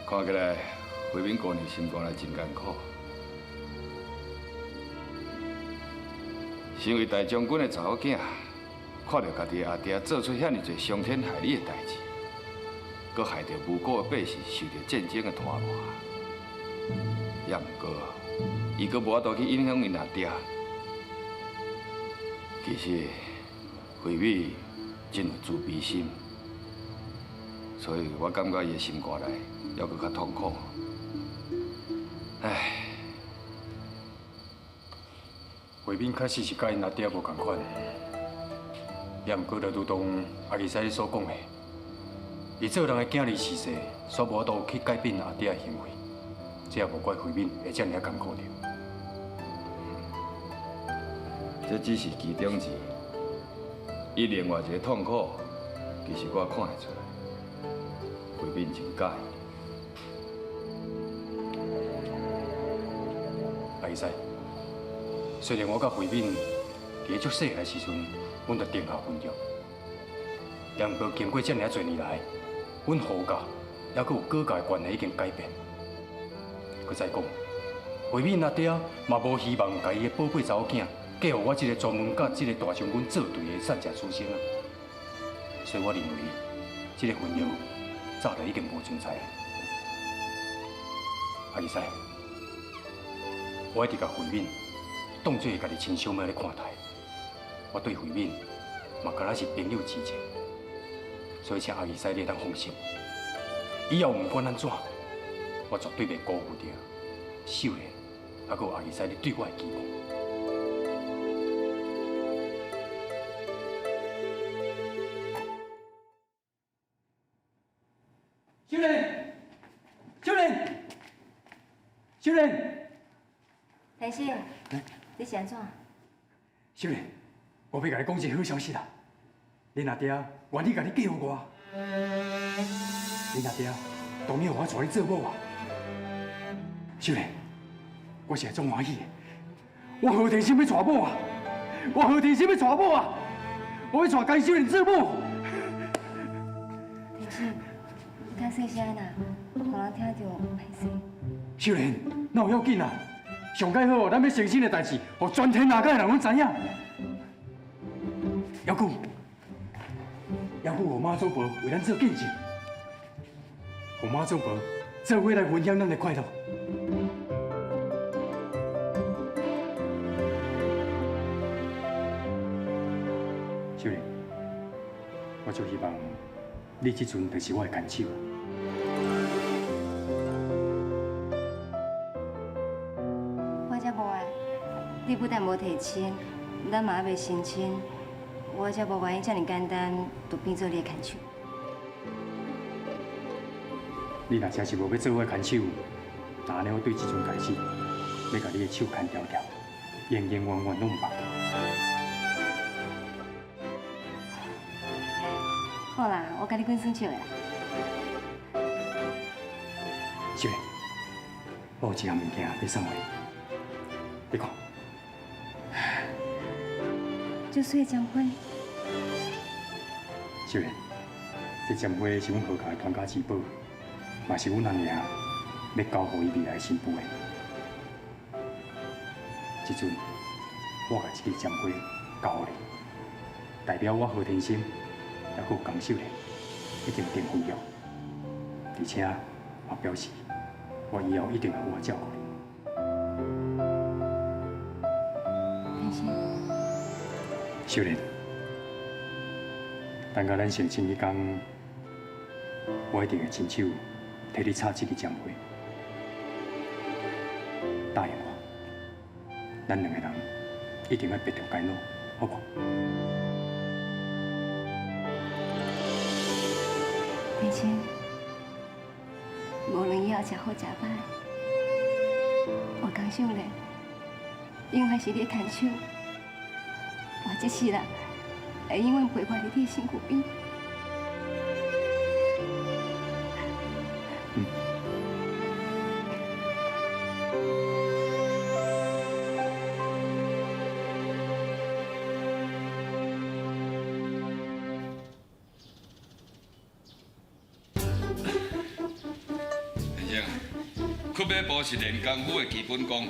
Speaker 8: 看起来，回民姑娘心肝来真艰苦。身为大将军的查某囝，看到家己阿爹做出遐尼侪伤天害理的代志，搁害着无辜的百姓受着战争的拖磨，也毋过，伊搁无法度去影响因阿爹。其实，回民真有自卑心，所以我感觉伊的心肝内。还阁较痛苦，唉。
Speaker 9: 回民确实是甲因阿爹无共款，也毋过就如同阿义师你所讲的，伊做人的囝儿逝世，煞无法度去改变阿爹的行为，这也无怪回民会遮尔艰苦着。
Speaker 8: 这只是其中之一，伊另外一个痛苦，其实我看会出来，回民真介意。
Speaker 9: 阿义师，虽然我甲回民伫足细个时阵，阮就定下婚约，也毋过经过遮尔多年来，阮何家还阁有各家的关系已经改变。佮再讲，回民阿爹嘛无希望甲伊的宝贝查某囝嫁予我这个专门甲这个大将军作对的善假书生啊。所以我认为，这个婚约早就已经无存在了。阿义师。我一直甲回民当作家己亲小妹咧看待，我对回民嘛敢若是朋友之情，所以请阿义师你当放心，以后毋管安怎，我绝对袂辜负着秀莲，还有阿义师你对我的期望。
Speaker 11: 秀莲，秀莲，秀莲。
Speaker 2: 莲生，你是安怎？
Speaker 9: 秀莲，我要甲你讲一个好消息啦！恁阿爹愿意甲你嫁互我，恁阿爹同意互我娶你做某啊！秀莲，我是会总欢喜的。我何田心要娶某啊！我何田心要娶某啊！我要娶甘秀莲做某。
Speaker 2: 田心，较细声啦，互人听到歹势。
Speaker 9: 秀莲，哪有要紧啊？上解好，咱要诚心的代志，互全天下界的人拢知影。姚姑，我妈祖婆为咱做见证，互妈祖婆做伙来分享咱的快乐。秀莲，我就希望你这阵就是我的干手。
Speaker 2: 我才无爱，你不但无提亲，咱嘛还袂成亲，我才无愿意这么简单就变做你的牵手。
Speaker 9: 你若真是无要做我的牵手，那安尼我对这阵开始，要甲你的手牵条条，永永远远拢唔放。
Speaker 2: 好啦，我甲你滚算笑的啦。
Speaker 9: 秀莲，我有一项物件要送给你，你看。
Speaker 2: 就水的江花。
Speaker 9: 秀莲，这针花是阮何家的传家之宝，嘛是阮阿娘要交予伊未来新妇的。这阵，我把这个针花交予你，代表我何天心，也有江秀莲已经订婚约，而且也表示我以后一定会好好照顾你。
Speaker 2: 天心。
Speaker 9: 秀莲，等到咱成亲迄天，我一定会亲手替你插这个针花。答应我，咱两个人一定要别着偕老，好不？
Speaker 2: 天心，无论以后食好食歹，我江秀莲永远是你的牵手。我这世人会永远陪伴在你的身躯边。
Speaker 8: 先生，屈马步是练功夫的基本功。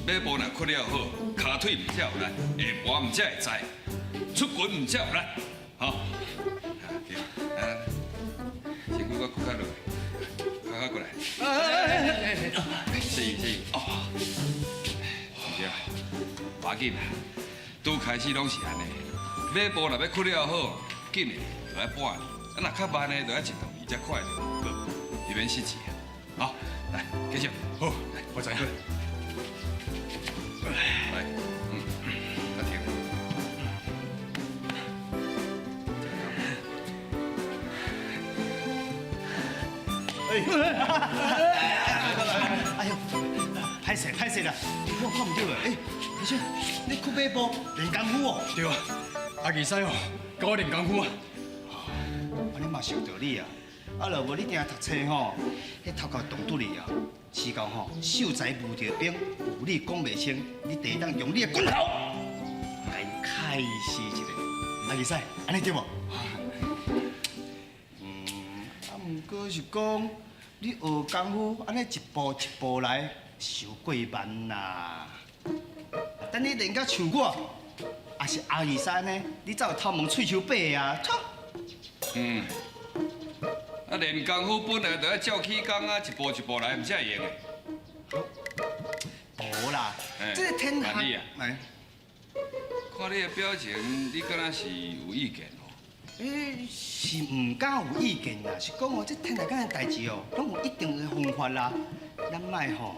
Speaker 8: 马步若屈了好，骹腿唔才有力，下盘唔才会栽，出拳唔才有力，吼。身躯我骨较落，脚过来。是，哦。对，无要紧啦，拄开始拢是安尼。马步若要屈了好，紧的就要半年，若较慢的就要1到2才快就过，以免失志啊。好，来继续。好，来，我知影。来，再停。
Speaker 10: 哎呦，歹势啦！我看唔到啊！阿叔，你去马步练功夫哦？
Speaker 9: 对啊，阿二师哦，教我练功夫啊。
Speaker 10: 安尼嘛是有道理啊！啊，若无你定读册吼，迄头壳动拄哩啊！时到吼，秀才无着兵，有理讲袂清，你第一当用你的拳头，来开示一下。阿二师，安尼对无？啊，毋过是讲你学功夫，安尼一步一步来，受过慢啦。等你练到像我，也是阿二师呢，你才有头毛喙鬚白啊！
Speaker 8: 啊，练功夫本来就要照起工啊，一步一步来，唔才会用的。
Speaker 10: 无啦，这天下，
Speaker 8: 看你啊，看你的表情，你敢若是有意见哦？
Speaker 10: 是唔敢有意见啦，是讲哦，这天下间的代志哦，拢有一定的方法啦。咱莫吼，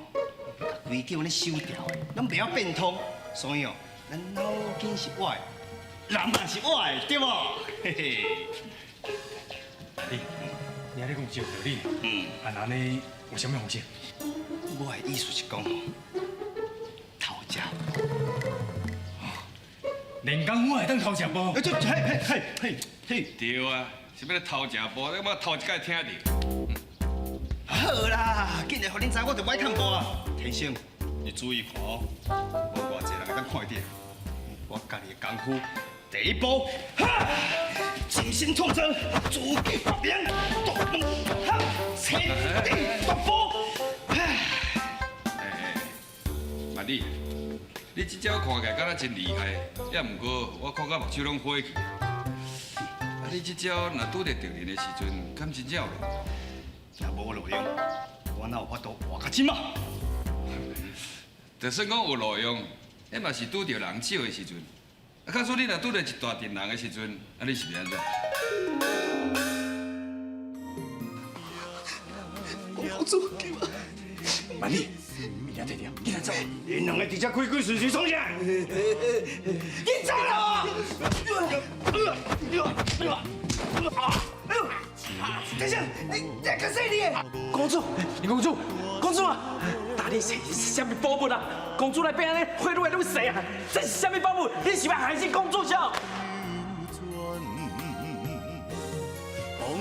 Speaker 10: 把规矩安尼收掉的，咱袂晓变通。所以哦，咱脑筋是我的，人嘛是我的，对无？嘿嘿。
Speaker 9: 你安尼讲是有道理。啊，安尼有啥物方式？
Speaker 10: 我的意思是讲，头家，
Speaker 9: 连工我会当偷食包？
Speaker 8: 对啊，是要来偷食步，你莫偷一摆听着。
Speaker 10: 好啦，今日互恁知，我就歹看步啊。天生，你注意看哦，无偌济人会当看见。我家己的功夫，第一步，哈，精神创造，自己发明，独门独行，彻底突破。
Speaker 8: 万里，你这招看起来敢若真厉害，也毋过我看到目睭拢火去。啊，你这招若拄着敌人的时阵，敢真正有用？
Speaker 10: 若无路用，我哪有法度活较真嘛？
Speaker 8: 就算讲有路用，那嘛是拄着人手的时阵。啊，假使你若拄着一大群人的时阵，啊，你是要安怎？
Speaker 10: 公主，万里，明仔地点，你来走。恁两个直接鬼鬼祟祟创啥？你走啦！等下，你干啥你？
Speaker 17: 公主，公主啊！大你是什么宝物啊？公主来变安尼，血愈来愈细啊！这是什么宝物？你是要害死公主sao？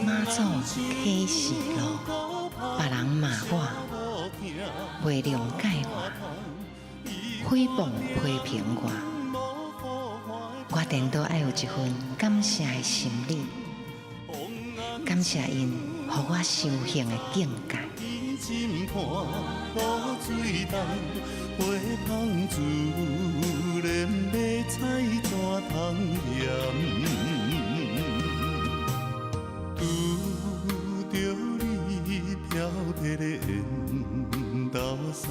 Speaker 13: 妈祖启示录，别人骂我，袂谅解我，诽谤批评我，我定都爱有一份感谢的心理，感谢因，予我修行的境界。
Speaker 1: 浸看露水重，花香自然要采怎通嫌？拄着你挑剔的缘投送，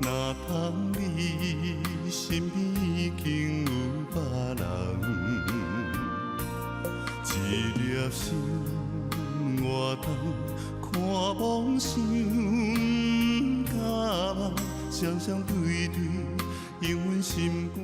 Speaker 1: 哪通你身边竟有别人？一粒心活动。看梦想甲梦，双双对对，永远心肝。